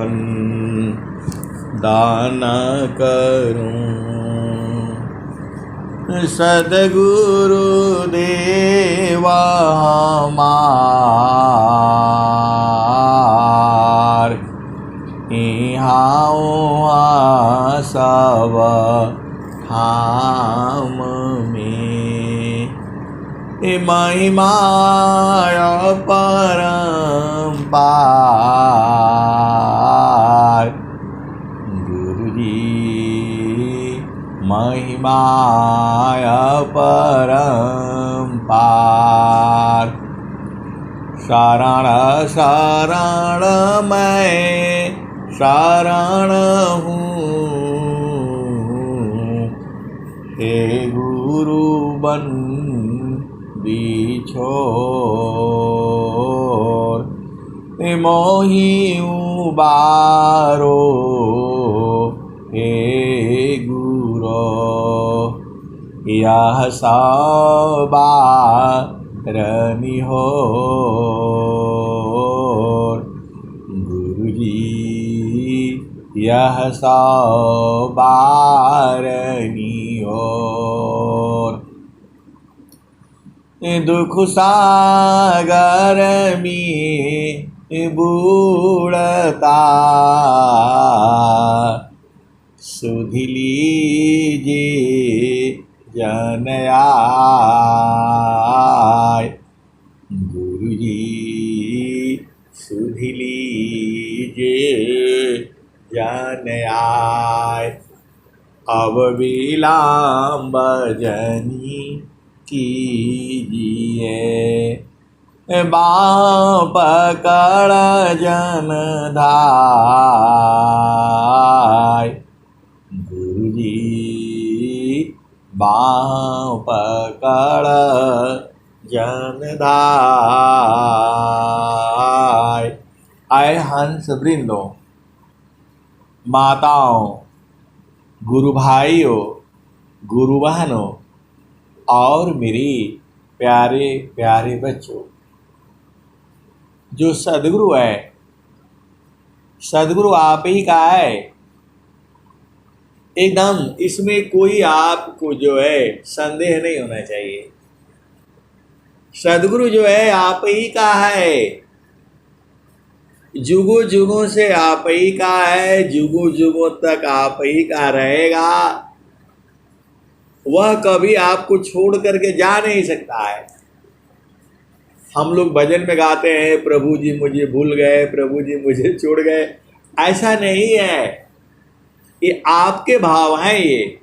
जीवन दान करूं। सद्गुरु देवा हमार इहाँ सब धाम में महिमा परम्पार। गुरुजी महिमा परम्पार। शरण शरण मैं शरण हूँ, हे गुरु बन बिछोर। मोहि उबारो हे गुरो, यह सवारनि होर। गुरुजी यह सवारनि होर। दुख सागर में बूढ़ता सुध लीजिए जन आय। गुरुजी सुध लीजिए जन आय। अब विलंब जनी कीजिए, बाँह पकड़ जन धाय। गुरुजी बाँह पकड़ जन धाय। आए हंस वृंदों, माताओं, गुरु भाइयों, गुरु बहनों और मेरे प्यारे प्यारे बच्चों, जो सद्गुरु है, सद्गुरु आप ही का है एकदम। इसमें कोई आपको जो है संदेह नहीं होना चाहिए। सद्गुरु जो है आप ही का है, जुगों जुगों से आप ही का है, जुगों जुगों तक आप ही का रहेगा। वह कभी आपको छोड़ करके जा नहीं सकता है। हम लोग भजन में गाते हैं, प्रभु जी मुझे भूल गए, प्रभु जी मुझे छोड़ गए। ऐसा नहीं है, ये आपके भाव हैं। ये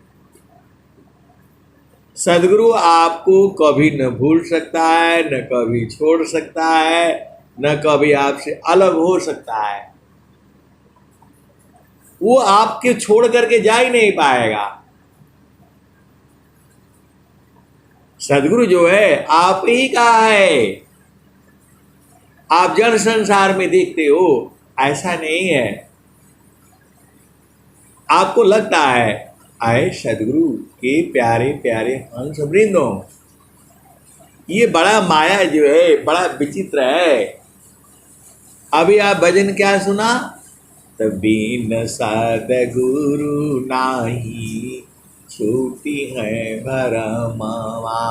सद्गुरु आपको कभी न भूल सकता है, न कभी छोड़ सकता है, न कभी आपसे अलग हो सकता है। वो आपके छोड़ करके जा ही नहीं पाएगा। सद्गुरु जो है आप ही का है। आप जड़ संसार में देखते हो, ऐसा नहीं है। आपको लगता है आए सद्गुरु के प्यारे प्यारे हंस वृंदों, ये बड़ा माया जो है बड़ा विचित्र है। अभी आप भजन क्या सुना? बिन सद्गुरु नाही छूटी है भरमवा।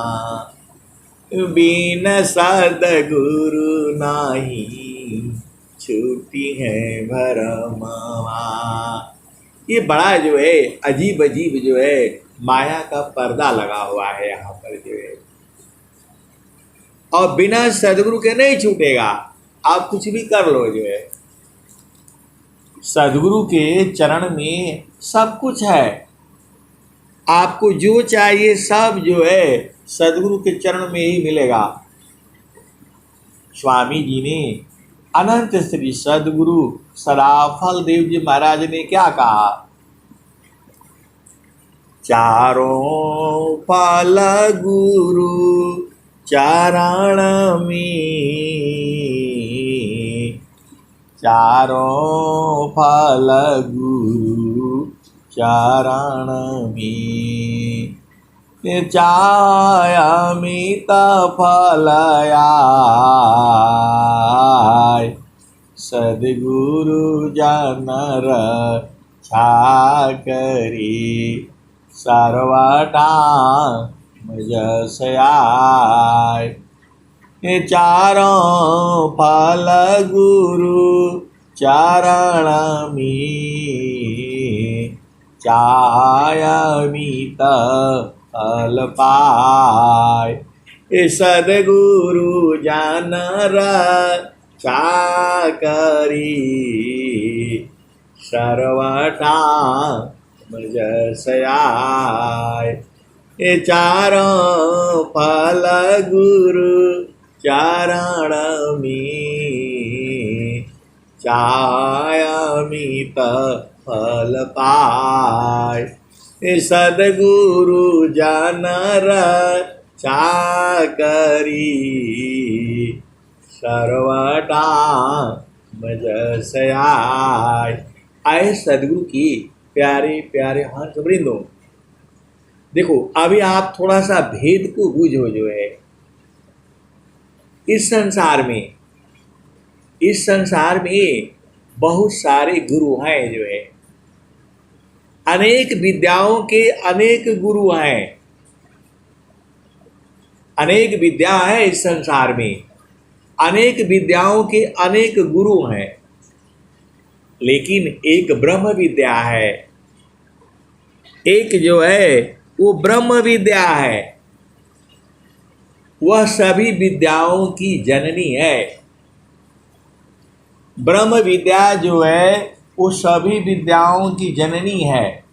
बिन सद्गुरु नाही छूटी है भरमवा। ये बड़ा जो है अजीब अजीब जो है माया का पर्दा लगा हुआ है यहाँ पर जो है, और बिना सद्गुरु के नहीं छूटेगा। आप कुछ भी कर लो जो है, सद्गुरु के चरण में सब कुछ है। आपको जो चाहिए सब जो है सद्गुरु के चरण में ही मिलेगा। स्वामी जी ने, अनंत श्री सद्गुरु सदाफल देव जी महाराज ने क्या कहा? चारों फल गुरु चरण में, चारों फल गुरु चरण में, चायमित फल आय। सद्गुरु जन रक्षा करी सर्वथा जस आय। ये चारों फल गुरु चरण में चायमित फल पाय। ये सद्गुरु जन रक्षा करी सर्वथा जस आय। ये चारों फल गुरु चरण में चायमित फल पाय। ये सद्गुरु जन रक्षा करी सर्वथा जस आय। आए सद्गुरु की प्यारे प्यारे हंस वृंदों, देखो अभी आप थोड़ा सा भेद को बूझो। जो है इस संसार में बहुत सारे गुरु हैं। जो है अनेक विद्याओं के अनेक गुरु हैं, अनेक विद्या है इस संसार में, अनेक विद्याओं के अनेक गुरु हैं, लेकिन एक ब्रह्म विद्या है। एक जो है वो ब्रह्म विद्या है, वह सभी विद्याओं की जननी है। ब्रह्म विद्या जो है वो सभी विद्याओं की जननी है।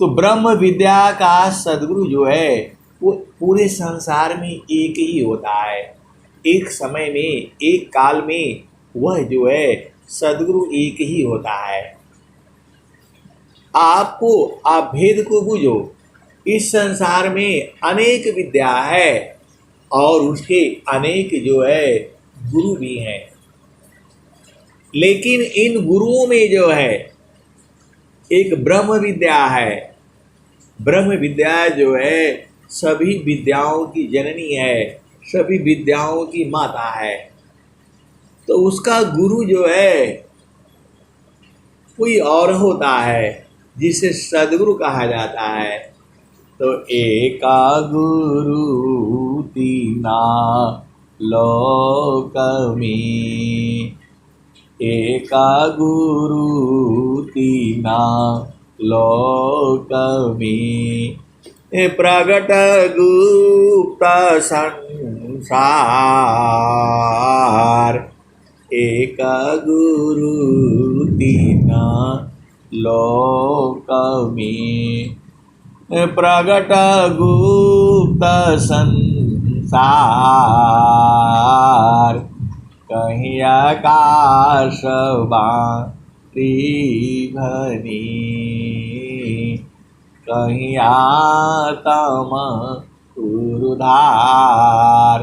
तो ब्रह्म विद्या का सद्गुरु जो है वो पूरे संसार में एक ही होता है। एक समय में, एक काल में वह जो है सद्गुरु एक ही होता है। आपको आप भेद को बूझो। इस संसार में अनेक विद्या है और उसके अनेक जो है गुरु भी हैं, लेकिन इन गुरुओं में जो है एक ब्रह्म विद्या है। ब्रह्म विद्या जो है सभी विद्याओं की जननी है, सभी विद्याओं की माता है। तो उसका गुरु जो है कोई और होता है, जिसे सद्गुरु कहा जाता है। तो एका गुरु तीना लोक में, एका गुरु तीना लोक में, प्रगट गुप्त संसार। एक गुरु तीना लोक में, प्रगट गुप्त संसार। कहीं आकाश बारी भनी, कहीं आत्म उरुधार।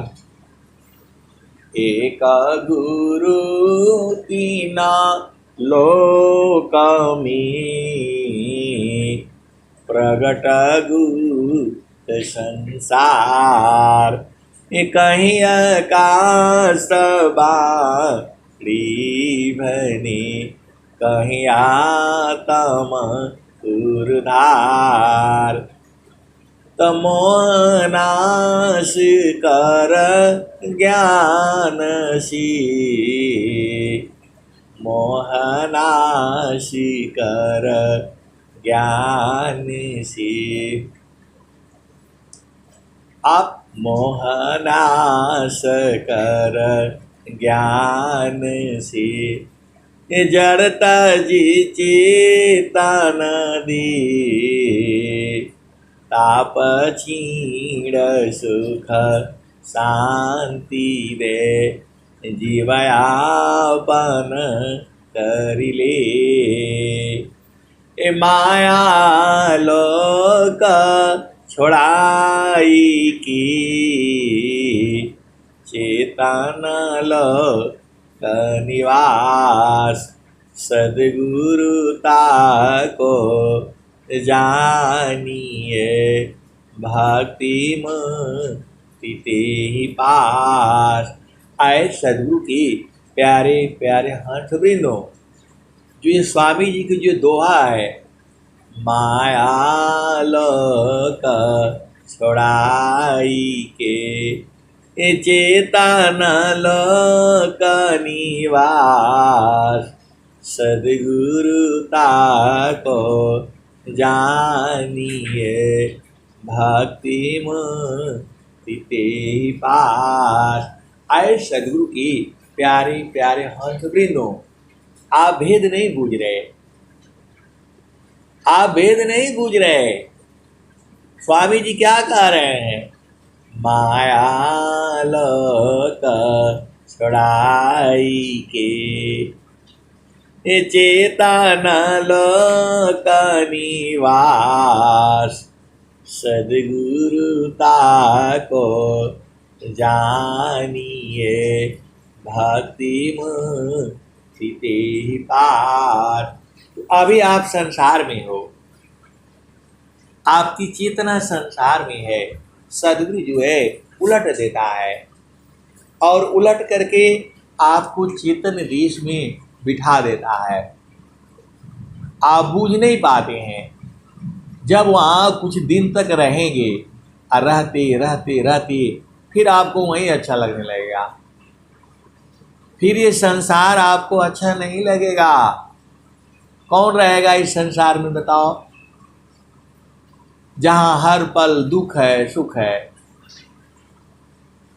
एक गुरु तीना लोक में, प्रगट गुप्त संसार। कहीं आकाश बारी भनी, कहीं आत्म उरुधार। तमोनाश कर ज्ञान सी, मोहनाश कर ज्ञान से। आप मोहनाश कर ज्ञान से, जड़ता जी चेतन दे। ताप छीण सुख शांति दे, जीवयापन करिले। माया लोक छोड़ाई की, चेतन लोक निवास। सद्गुरुता को जानिए, भक्ति मुक्ति ते ही पास। आए सद्गुरु की प्यारे प्यारे हंस वृंदों, जो ये स्वामी जी की जो दोहा है, माया लोक छोड़ाई के ए चेतन लोक निवास, सद्गुरुता को जानिए भक्ति मुक्ति ते पास। आए सदगुरु की प्यारे प्यारे हंस वृंदों, आप भेद नहीं बूझ रहे, आप भेद नहीं बूझ रहे। स्वामी जी क्या कह रहे हैं? माया लोक छुड़ाई के चेतन लोक निवास, सद्गुरुता को जानिए भक्ति मुक्ति ते पार। तो अभी आप संसार में हो, आपकी चेतना संसार में है। सद्गुरु जो है उलट देता है और उलट करके आपको चेतन देश में बिठा देता है। आप बूझ नहीं पाते हैं। जब वहाँ कुछ दिन तक रहेंगे और रहते रहते रहते फिर आपको वहीं अच्छा लगने लगेगा। फिर ये संसार आपको अच्छा नहीं लगेगा। कौन रहेगा इस संसार में बताओ, जहाँ हर पल दुख है सुख है।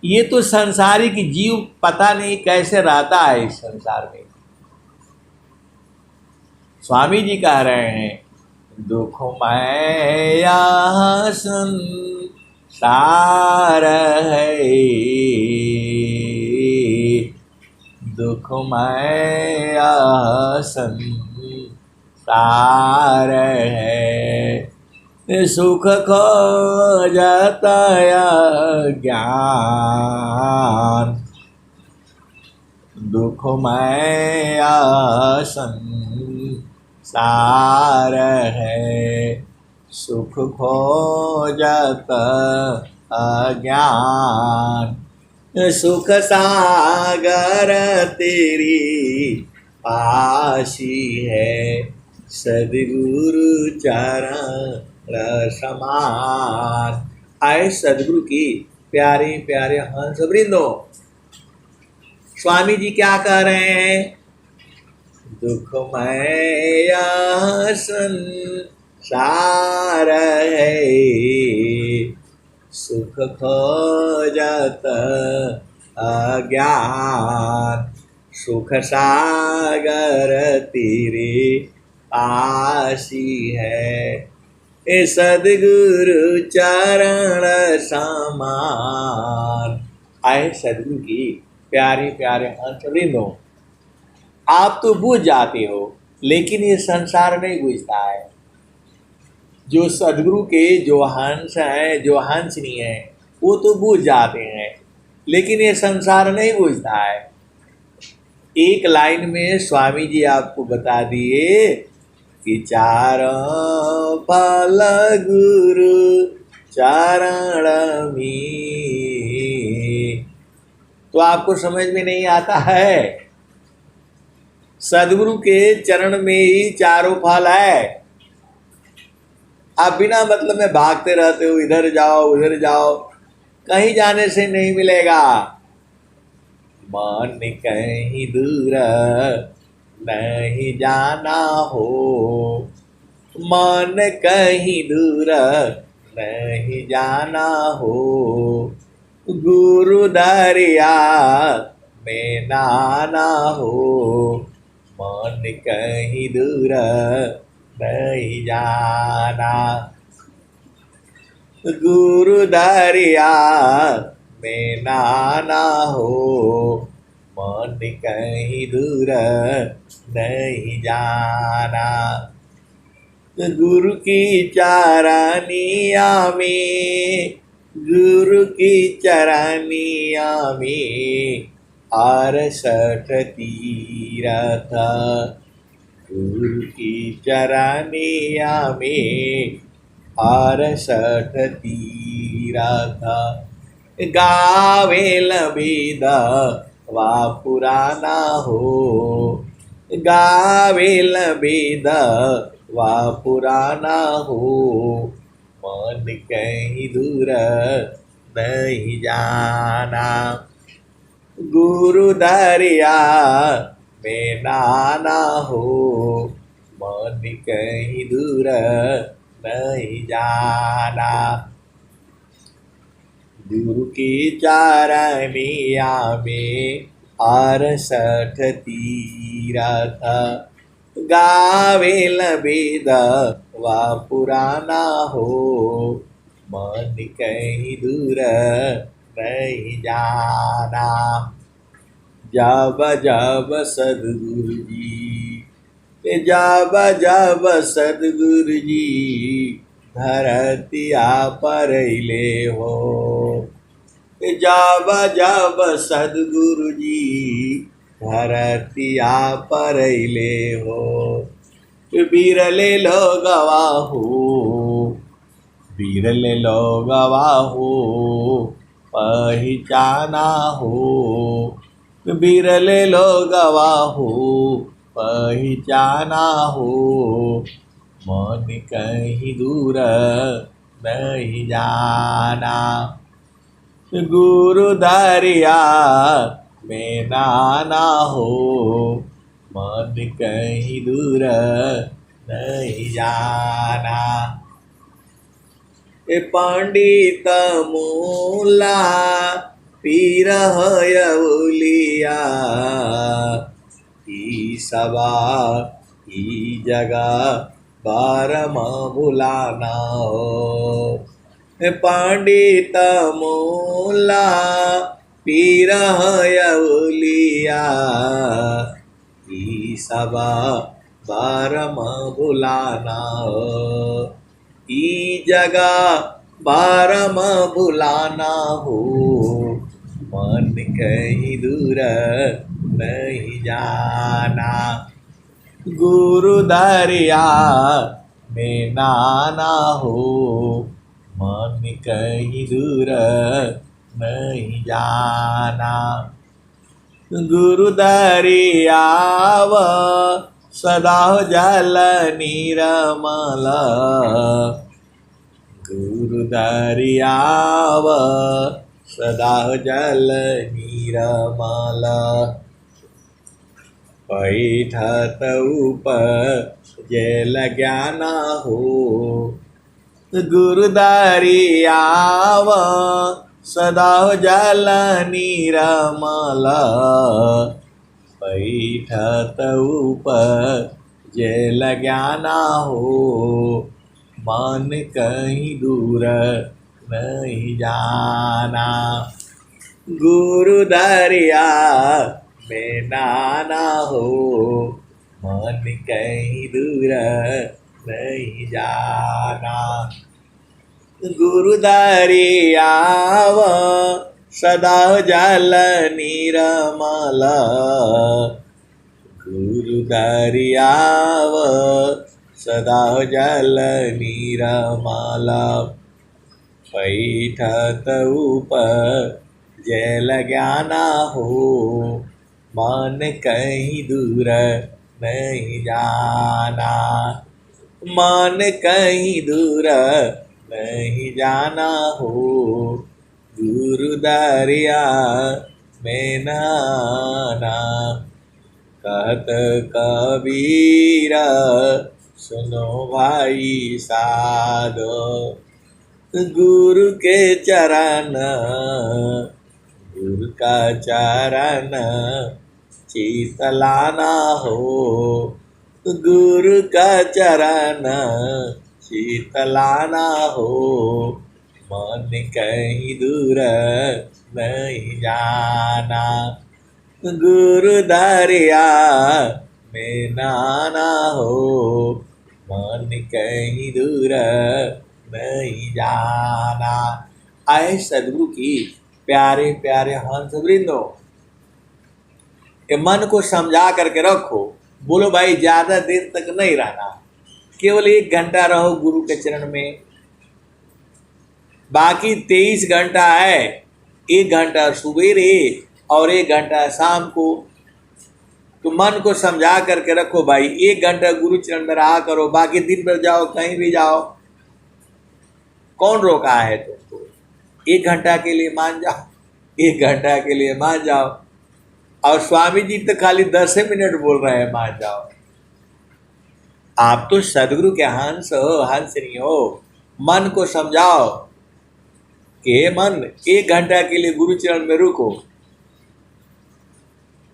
ये तो संसारिक जीव पता नहीं कैसे रहता है इस संसार में। स्वामी जी कह रहे हैं, दुखमय संसार है, दुखमय संसार है, सुख खोजत ज्ञान, दुखमय संसार है, सुख खोजत अज्ञान, सुख सागर तेरी पासी है, सद्गुरु चरण समान। आए सद्गुरु की प्यारे प्यारे हंस वृंदों, स्वामी जी क्या कह रहे हैं? दुखमय संसार है, सुख खोजत अज्ञान, सुख सागर तेरे पासी है, ए सद्गुरु चरण समान। आए सद्गुरु की प्यारे प्यारे हंस वृंदों, आप तो बूझ जाते हो, लेकिन ये संसार नहीं बूझता है। जो सद्गुरु के जो हंस हैं, जो हंसनी है, वो तो बूझ जाते हैं, लेकिन ये संसार नहीं बूझता है। एक लाइन में स्वामी जी आपको बता दिए कि चारों फल गुरु चरण में, तो आपको समझ में नहीं आता है। सद्गुरु के चरण में ही चारों फल है। आप बिना मतलब में भागते रहते हो, इधर जाओ उधर जाओ, कहीं जाने से नहीं मिलेगा। मन कहीं दूर नहीं जाना हो, मन कहीं दूर नहीं जाना हो, गुरु दरिया में नाना हो, मन कहीं दूर नहीं जाना, गुरु दरिया में नाना हो, मन कहीं दूर नहीं जाना, गुरु की चरनिया में, गुरु की चरनिया में 68 तीरथ, गुरु की चरनिया में 68 तीरथ, गावे लबेद वा पुराना हो, गावेल वेद वा पुराना हो, मन कहीं दूर नहीं जाना। गुरु दरिया में नाना हो, मन कहीं दूर नहीं जाना। गुरु की चारनिया में 68 तीरथ, गावेल वेद वा पुराना हो, मन कहीं दूर नहीं जाना। जब जब सद्गुरु जी, जब जब सद्गुरु जी धरतिया पर ले हो, जब जब सद्गुरु जी धरतिया पर ले हो, बिरले लोग गवाहू, बिरले लोग गवाहू पहचाना हो, बिरले लोग गवाहू पहचाना हो, मन कहीं दूर नहीं जाना। गुरु दरिया में नाना हो, मन कहीं दूर नहीं जाना। पंडित मूला पीर यौलिया, ई सभा ई जगह बारम भुलाना हो। पंडित मूला पीर यौलिया, ई सभा बारम भुलाना हो, ई जगह बारम भुलाना हो, मन कहीं दूर नहीं जाना। गुरु दरिया में नाना हो, मन कहीं दूर नहीं जाना। गुरु दरियाव सदा जल निरमल, गुरु दरियाव सदा जल निरमल, पैठत उपजेल ज्ञान हो, गुरु दरियाव सदा जल निरमल, पैठत उपजेल ज्ञान हो, मन कहीं दूर नहीं जाना। गुरु दरिया में नाना हो, मन कहीं दूर नहीं जाना। गुरु दरियाव सदा जल निरमल, गुरु दरियाव सदा जल निरमल, पैठत उपजेल ज्ञान हो, मन कहीं दूर नहीं जाना। मन कहीं दूर नहीं जाना हो, गुरु दरिया में नाना। कहत कबीर सुनो भाई साधो, गुरु के चरण, गुरु का चरण शीतलाना हो, गुरु का चरण शीतलाना हो, मन कहीं दूर नहीं जाना। गुरु दरिया में नाना हो, मन कहीं दूर नहीं जाना। आए सदगुरु की प्यारे प्यारे हंस वृंदों, के मन को समझा करके रखो। बोलो भाई ज़्यादा देर तक नहीं रहना, केवल 1 घंटा रहो गुरु के चरण में, बाकी 23 घंटा है। 1 घंटा सवेरे और 1 घंटा शाम को। तो मन को समझा करके रखो भाई, 1 घंटा गुरु चरण में रहा करो, बाकी दिन भर जाओ कहीं भी जाओ, कौन रोका है तुमको? 1 घंटा के लिए मान जाओ, 1 घंटा के लिए मान जाओ। और स्वामी जी तो खाली 10 मिनट बोल रहे हैं मान जाओ। आप तो सदगुरु के हंस हो, हंसनी हो। मन को समझाओ कि मन 1 घंटा के लिए गुरु चरण में रुको,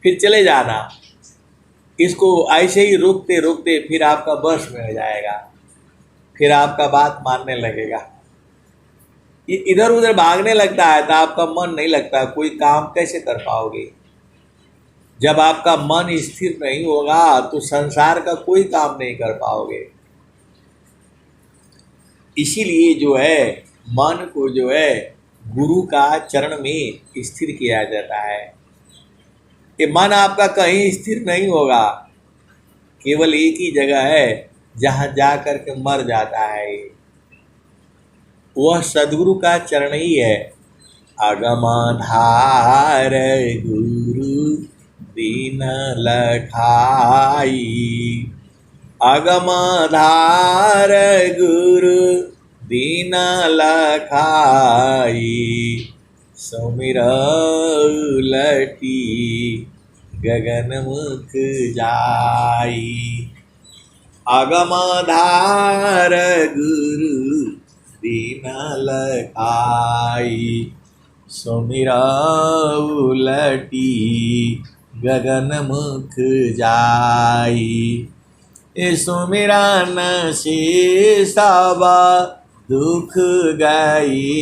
फिर चले जाना। इसको ऐसे ही रोकते रोकते फिर आपका बस में हो जाएगा, फिर आपका बात मानने लगेगा। इधर उधर भागने लगता है तो आपका मन नहीं लगता, कोई काम कैसे कर पाओगे? जब आपका मन स्थिर नहीं होगा तो संसार का कोई काम नहीं कर पाओगे। इसीलिए जो है मन को जो है गुरु का चरण में स्थिर किया जाता है। ये मन आपका कहीं स्थिर नहीं होगा, केवल एक ही जगह है जहाँ जा कर के मर जाता है, वह सदगुरु का चरण ही है। अगमधार गुरु दीन लखाई, अगमधार गुरु दीन लखाई, सुमिर उलटी गगन मुख जाई। अगमधार गुरु दीन लखाई, सुमिर उलटी गगन मुख जाई। ए सुमिरन से सब दुख गई,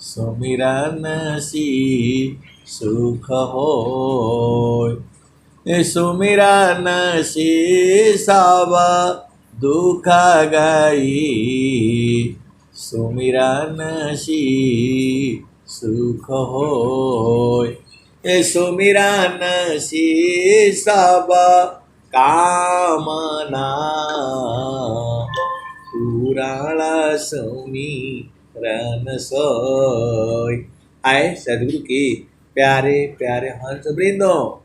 सुमिरन से सुख होय। ए सुमिरन से सब दुख गई, सुमिरन से सुख होय। ए सुमिरन से सब कामना पुराण सुमिरन सोय। आए सदगुरु के प्यारे प्यारे हंस वृंदो,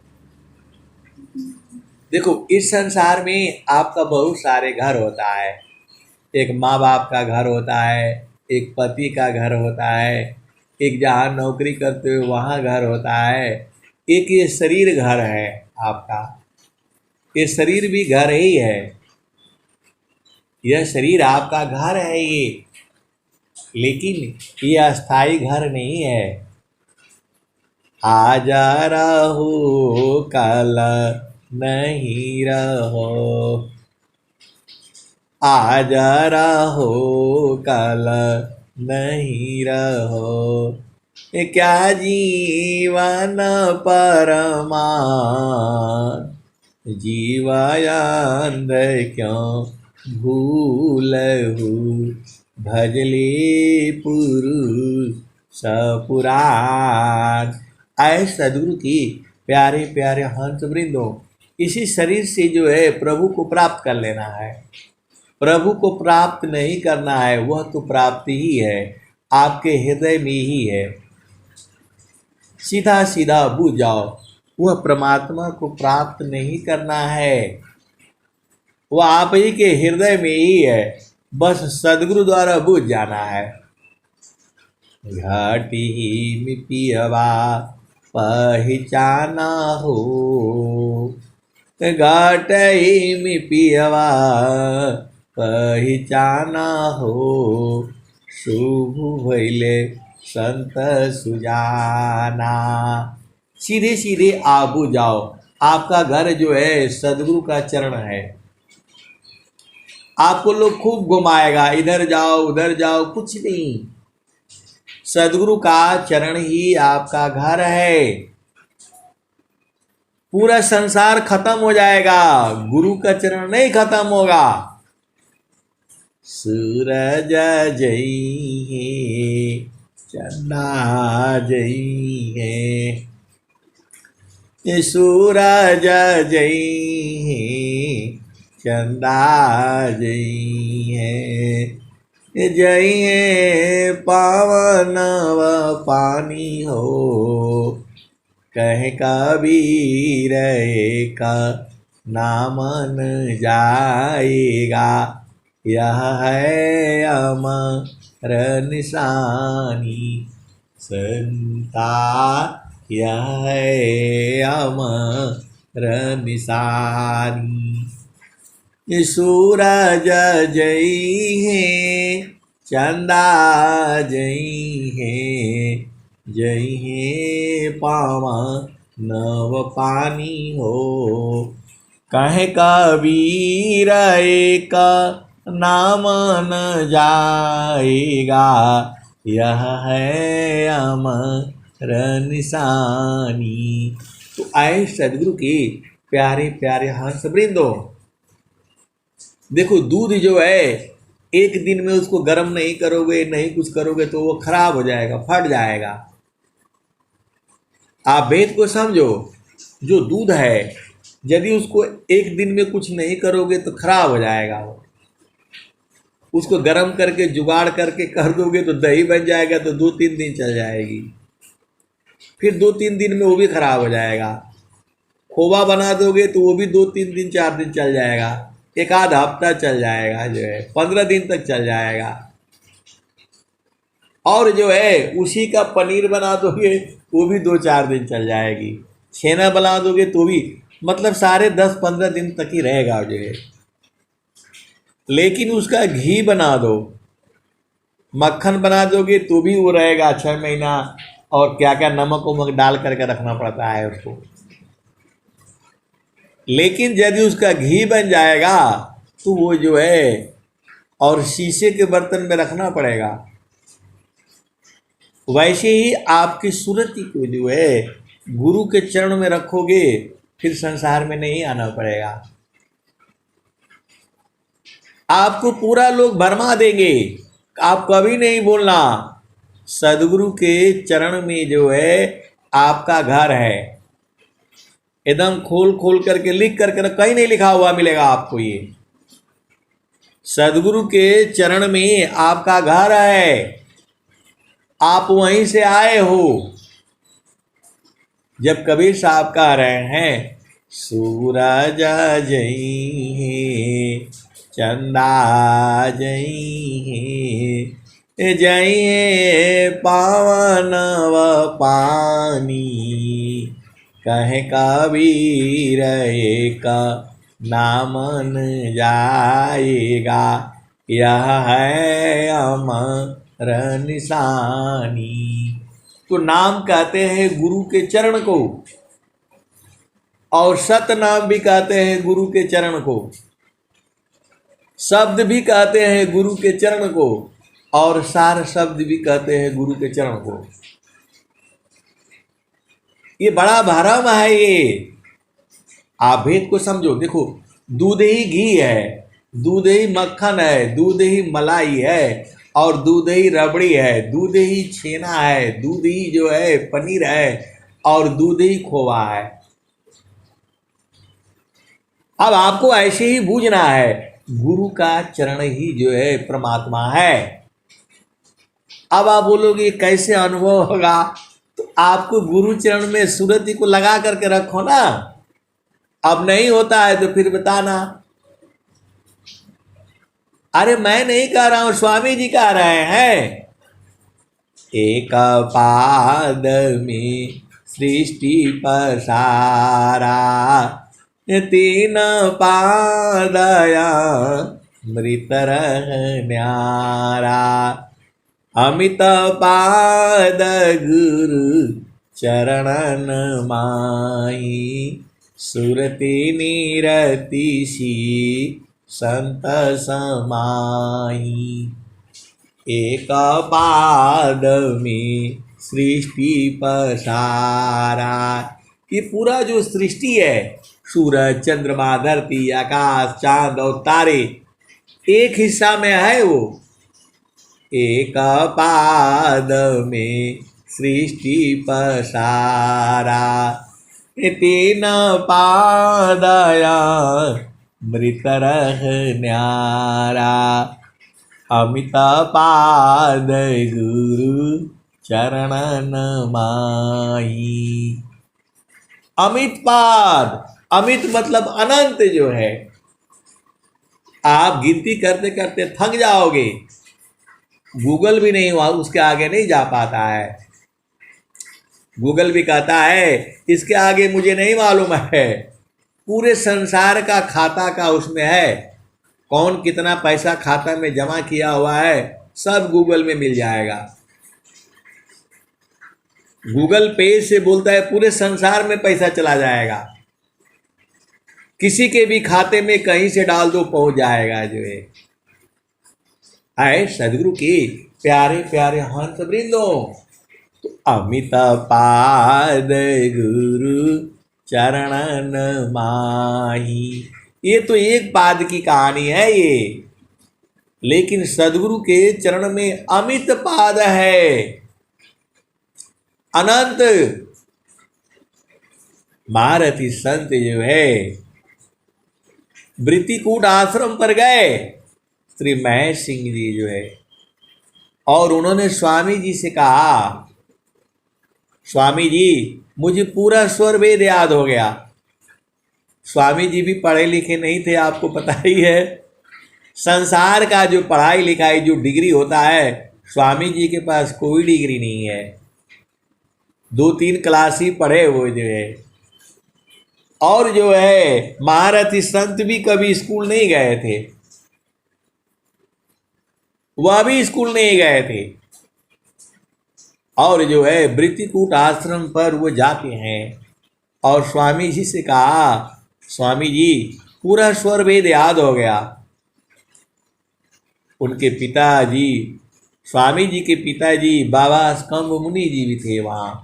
देखो इस संसार में आपका बहुत सारे घर होता है। एक माँ बाप का घर होता है, एक पति का घर होता है, एक जहाँ नौकरी करते हुए वहाँ घर होता है, एक ये शरीर घर है आपका। ये शरीर भी घर ही है, यह शरीर आपका घर है ये, लेकिन ये अस्थाई घर नहीं है। आज रहो कल नहीं रहो, आज रहो कल नहीं रहो। क्या जीवन परमान, जीवानंद क्यों भूलहु, भजले पुरुष पुराण। आए सदगुरु की प्यारे प्यारे हंस वृंदो, इसी शरीर से जो है प्रभु को प्राप्त कर लेना है। प्रभु को प्राप्त नहीं करना है, वह तो प्राप्ति ही है, आपके हृदय में ही है। सीधा सीधा बुझ जाओ, वह परमात्मा को प्राप्त नहीं करना है, वह आप ही के हृदय में ही है, बस सदगुरु द्वारा बुझ जाना है। घाटी में पियवा पहचाना हो, घाटी में पियवा पहचाना हो, शुभ भइले संत सुजाना। सीधे सीधे आप बुझ जाओ, आपका घर जो है सदगुरु का चरण है। आपको लोग खूब घुमाएगा, इधर जाओ उधर जाओ, कुछ नहीं, सदगुरु का चरण ही आपका घर है। पूरा संसार खत्म हो जाएगा, गुरु का चरण नहीं खत्म होगा। सूरज जई है, चंदा जई है, सूरज जई है, चंदा जई है, जइए पावनव पानी हो, कहे कबीर का नामन जाएगा, यह है अमर निशानी संता, यह है अमर निशानी। सूरज जई है, चंदा जई है, जई है पावन नव पानी हो, कहे कबीर एक नाम न जाएगा, यह है अमर निशानी। तो आए सदगुरु के प्यारे प्यारे हंस वृंदो, देखो दूध जो है एक दिन में उसको गर्म नहीं करोगे, नहीं कुछ करोगे तो वो खराब हो जाएगा, फट जाएगा। आप वेद को समझो, जो दूध है यदि उसको एक दिन में कुछ नहीं करोगे तो खराब हो जाएगा। वो उसको गर्म करके जुगाड़ करके कर दोगे तो दही बन जाएगा, तो 2-3 दिन चल जाएगी, फिर 2-3 दिन में वो भी खराब हो जाएगा। खोवा बना दोगे तो वो भी 2-3 दिन 4 दिन चल जाएगा, एक आध हफ्ता चल जाएगा, जो है 15 दिन तक चल जाएगा। और जो है उसी का पनीर बना दोगे वो भी 2-4 दिन चल जाएगी, छेना बना दोगे तो भी, मतलब सारे 10-15 दिन तक ही रहेगा जो है। लेकिन उसका घी बना दो, मक्खन बना दोगे तो भी वो रहेगा 6 महीना, और क्या क्या नमक वमक डाल करके रखना पड़ता है उसको। लेकिन यदि उसका घी बन जाएगा तो वो जो है, और शीशे के बर्तन में रखना पड़ेगा। वैसे ही आपकी सुरति को जो है गुरु के चरण में रखोगे, फिर संसार में नहीं आना पड़ेगा। आपको पूरा लोग भरमा देंगे, आप कभी नहीं बोलना। सदगुरु के चरण में जो है आपका घर है, एकदम खोल खोल करके लिख करके, कहीं नहीं लिखा हुआ मिलेगा आपको। ये सदगुरु के चरण में आपका घर है, आप वहीं से आए हो। जब कबीर साहब कह रहे हैं, सूरज जई है, चंदा जई है, जई है पावन व पानी, कहे कबीर का नामन जाएगा, यह है अमर निशानी। तो नाम कहते हैं गुरु के चरण को, और सत नाम भी कहते हैं गुरु के चरण को, शब्द भी कहते हैं गुरु के चरण को, और सार शब्द भी कहते हैं गुरु के चरण को। ये बड़ा भरम है। ये आप भेद को समझो। देखो, दूध ही घी है, दूध ही मक्खन है, दूध ही मलाई है, और दूध ही रबड़ी है, दूध ही छेना है, दूध ही जो है पनीर है, और दूध ही खोवा है। अब आपको ऐसे ही बूझना है, गुरु का चरण ही जो है परमात्मा है। अब आप बोलोगे कैसे अनुभव होगा, तो आपको गुरु चरण में सुरति को लगा करके रखो ना। अब नहीं होता है तो फिर बताना। अरे मैं नहीं कह रहा हूं, स्वामी जी कह रहे हैं। एक पाद में सृष्टि पसारा, 3 पादया मृत रह न्यारा, अमित पाद गुरु चरणन माही, सुरति निरति सी संत समाही। एक पाद में सृष्टि पसारा। ये पूरा जो सृष्टि है, सूरज, चंद्रमा, धरती, आकाश, चांद और तारे, एक हिस्सा में है वो। एक पाद में सृष्टि पसारा, 3 पादया मृत रह न्यारा। अमित पाद गुरु चरणन माही। अमित पाद, अमित मतलब अनंत जो है। आप गिनती करते करते थक जाओगे, गूगल भी नहीं हुआ उसके आगे नहीं जा पाता है। गूगल भी कहता है इसके आगे मुझे नहीं मालूम है। पूरे संसार का खाता का उसमें है, कौन कितना पैसा खाता में जमा किया हुआ है सब गूगल में मिल जाएगा। गूगल पे से बोलता है पूरे संसार में पैसा चला जाएगा, किसी के भी खाते में कहीं से डाल दो पहुंच जाएगा जो है। आए सदगुरु के प्यारे प्यारे हंस वृंदो, तो अमित पाद गुरु चरणन माही। ये तो एक पाद की कहानी है ये, लेकिन सदगुरु के चरण में अमित पाद है, अनंत। महारथी संत जो है वृत्तिकूट आश्रम पर गए, श्री महेश सिंह जी जो है, और उन्होंने स्वामी जी से कहा स्वामी जी मुझे पूरा स्वर वेद याद हो गया। स्वामी जी भी पढ़े लिखे नहीं थे, आपको पता ही है। संसार का जो पढ़ाई लिखाई जो डिग्री होता है, स्वामी जी के पास कोई डिग्री नहीं है, 2-3 क्लास ही पढ़े वो जो है। और जो है महारथी संत भी कभी स्कूल नहीं गए थे, वह भी स्कूल नहीं गए थे, और जो है वृत्तिकूट आश्रम पर वो जाते हैं और स्वामी जी से कहा स्वामी जी पूरा स्वर वेद याद हो गया। उनके पिताजी, स्वामी जी के पिताजी बाबा स्कंद मुनि जी भी थे वहाँ।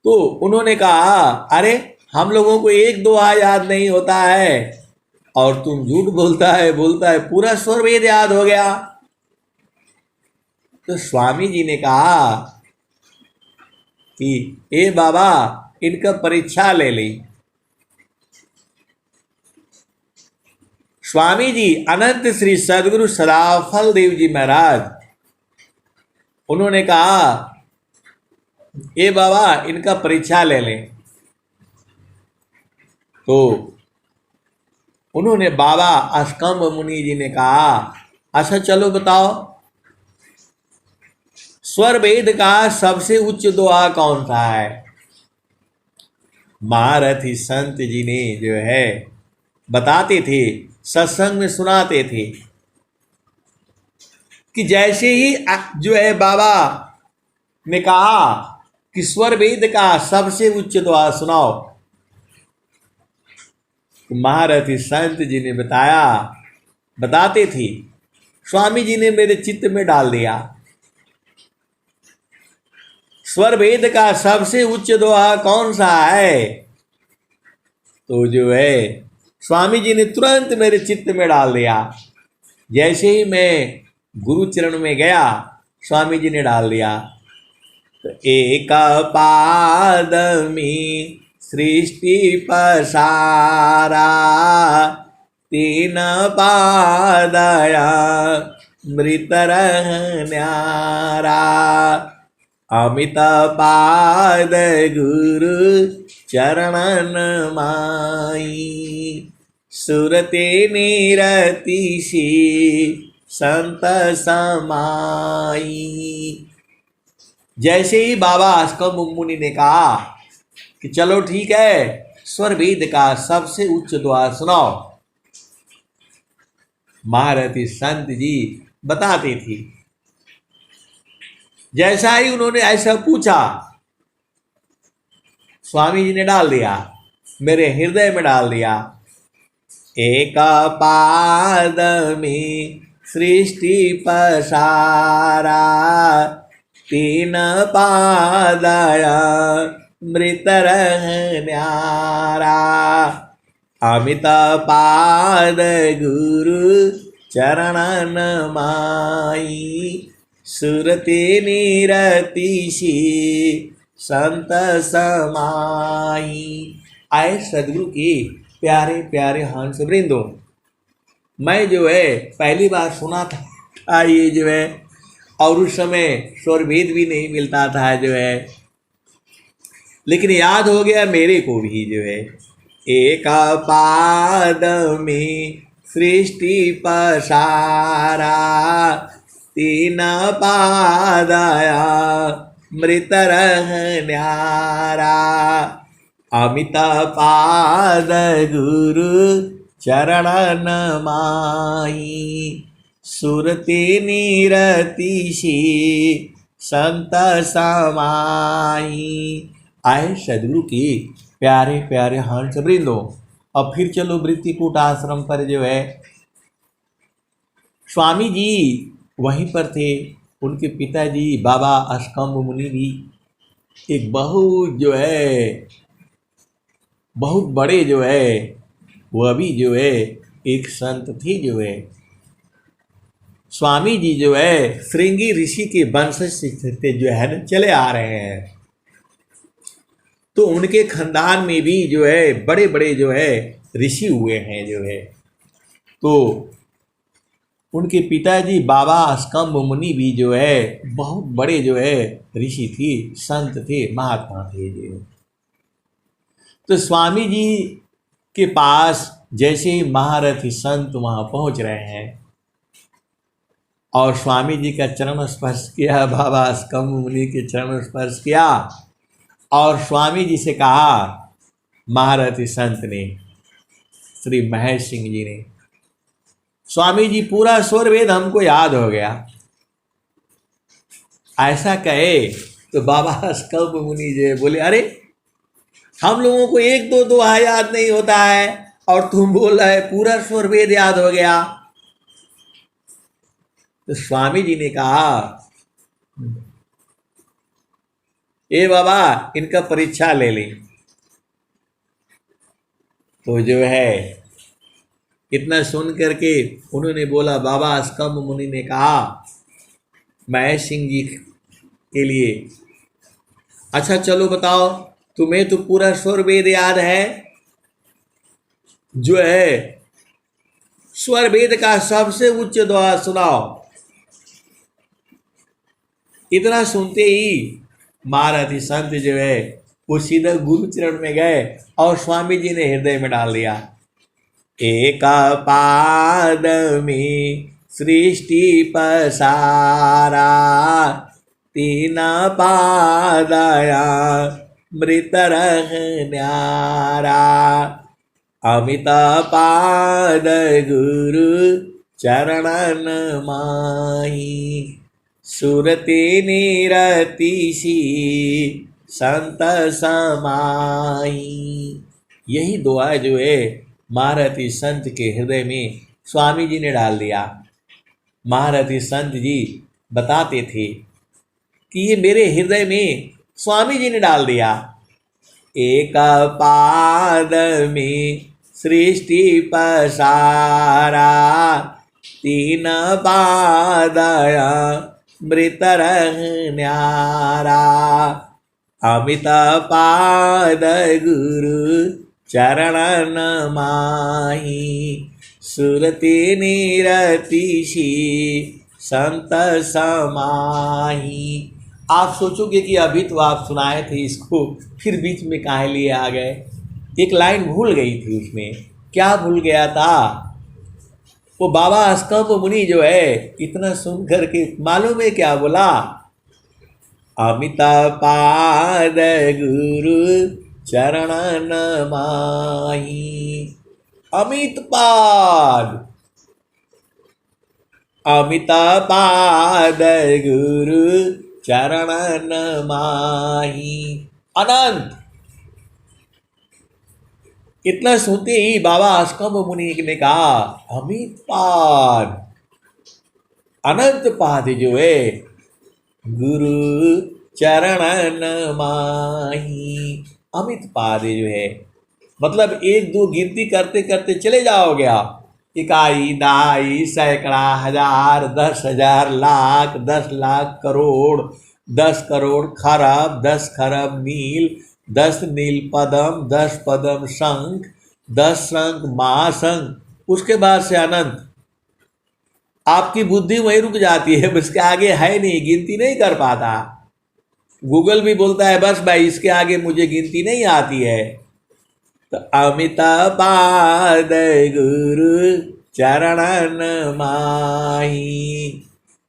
तो उन्होंने कहा अरे हम लोगों को 1 दोहा याद नहीं होता है और तुम झूठ बोलता है पूरा स्वर वेद याद हो गया। तो स्वामी जी ने कहा कि ए बाबा इनका परीक्षा ले ली। स्वामी जी अनंत श्री सदगुरु सदाफल देव जी महाराज, उन्होंने कहा ए बाबा इनका परीक्षा ले लें। तो उन्होंने बाबा अस्कंब मुनि जी ने कहा अच्छा चलो बताओ स्वर वेद का सबसे उच्च दोहा कौन सा है। महारथी संत जी ने जो है बताते थे, सत्संग में सुनाते थे कि जैसे ही जो है बाबा ने कहा कि स्वर वेद का सबसे उच्च दोहा सुनाओ, महारथी संत जी ने बताते थे, स्वामी जी ने मेरे चित्त में डाल दिया स्वर वेद का सबसे उच्च दोहा कौन सा है। तो जो है स्वामी जी ने तुरंत मेरे चित्त में डाल दिया। जैसे ही मैं गुरु चरण में गया स्वामी जी ने डाल दिया। तो एक पाद में सृष्टि पसारा, 3 पादया मृत न्यारा। अमित पाद गुरु चरणन माई, सुरते निरतिशी संत समाई। जैसे ही बाबा अस्कंब मुनि ने कहा कि चलो ठीक है स्वर वेद का सबसे उच्च दोहा सुनाओ, महारथी संत जी बताते थे। जैसा ही उन्होंने ऐसा पूछा स्वामी जी ने डाल दिया, मेरे हृदय में डाल दिया। एक पाद में सृष्टि पसारा, 3 पादया मृत न्यारा। अमित पाद गुरु चरणन माई, सुरते निरतिशी संत समाई। आए सदगुरु के प्यारे प्यारे हंस वृंदो, मैं जो है पहली बार सुना था ये जो है, और उस समय स्वर भेद भी नहीं मिलता था जो है, लेकिन याद हो गया मेरे को भी जो है। एक पाद में सृष्टि पसारा, तीन पादया मृत रह न्यारा, अमित पाद गुरु चरणन माही, सुरति निरतिशी संत समाई। आए सदगुरु की प्यारे प्यारे हंस वृंदो। अब फिर चलो वृत्तिकूट आश्रम पर जो है, स्वामी जी वहीं पर थे, उनके पिताजी बाबा अस्कम्ब मुनि भी एक बहुत जो है, बहुत बड़े जो है, वह भी जो है एक संत थे जो है। स्वामी जी जो है श्रृंगी ऋषि के वंशज से जो है ना चले आ रहे हैं, तो उनके खानदान में भी जो है बड़े बड़े जो है ऋषि हुए हैं जो है। तो उनके पिताजी बाबा अस्कम्ब मुनि भी जो है बहुत बड़े जो है ऋषि थे, संत थे, महात्मा थे जो। तो स्वामी जी के पास जैसे ही महारथी संत वहाँ पहुँच रहे हैं और स्वामी जी का चरण स्पर्श किया, बाबा अस्कम्ब मुनि के चरण स्पर्श किया और स्वामी जी से कहा, महारथी संत ने, श्री महेश सिंह जी ने, स्वामी जी पूरा स्वर वेद हमको याद हो गया। ऐसा कहे तो बाबा अस्कम्ब मुनि जी बोले, अरे हम लोगों को एक दो दोहा याद नहीं होता है और तुम बोल रहे पूरा स्वर वेद याद हो गया। तो स्वामी जी ने कहा, ए बाबा इनका परीक्षा ले लें। तो जो है इतना सुन करके उन्होंने बोला, बाबा अस्कम्ब मुनि ने कहा महेश सिंह जी के लिए, अच्छा चलो बताओ, तुम्हें तो पूरा स्वर वेद याद है, जो है स्वर वेद का सबसे उच्च दोहा सुनाओ। इतना सुनते ही महारथी संत जो है वो सीधा गुरु चरण में गए और स्वामी जी ने हृदय में डाल दिया, एक पाद में सृष्टि पसारा, तीन पादया मृत रह न्यारा, अमित पाद गुरु चरणन माही, सुरति निरतिशी संत समाई। यही दुआ जो है महारथी संत के हृदय में स्वामी जी ने डाल दिया। महारथी संत जी बताते थे कि ये मेरे हृदय में स्वामी जी ने डाल दिया। एक पाद में सृष्टि पसारा, तीन पादया मृत रह न्यारा, अमित पाद गुरु चरणन माही, सुरति निरतिशी संत समाही। आप सोचोगे कि अभी तो आप सुनाए थे इसको, फिर बीच में काहे लिए आ गए? एक लाइन भूल गई थी उसमें। क्या भूल गया था? वो बाबा अस्कम्ब मुनि जो है इतना सुन करके मालूम है क्या बोला? अमित पाद गुरु चरणन माही। अमित पाद, अमित पाद गुरु चरणन माही। अनंत। इतना सुनते ही बाबा अस्कम्ब मुनि ने कहा, अमित पाद, अनंत पाद जो है गुरु चरणन माही। अमित पाद जो है मतलब एक दो गिनती करते करते चले जाओगे आप। इकाई, दाई, सैकड़ा, हजार, 10,000, लाख, 10 लाख, करोड़, 10 करोड़, खरब, 10 खरब मील, 10 नील पदम, 10 पदम शंख, 10 शंख महाशंख, उसके बाद से अनंत। आपकी बुद्धि वहीं रुक जाती है, उसके आगे है नहीं, गिनती नहीं कर पाता। गूगल भी बोलता है बस भाई इसके आगे मुझे गिनती नहीं आती है। तो अमितापाद गुरु चरणन माही,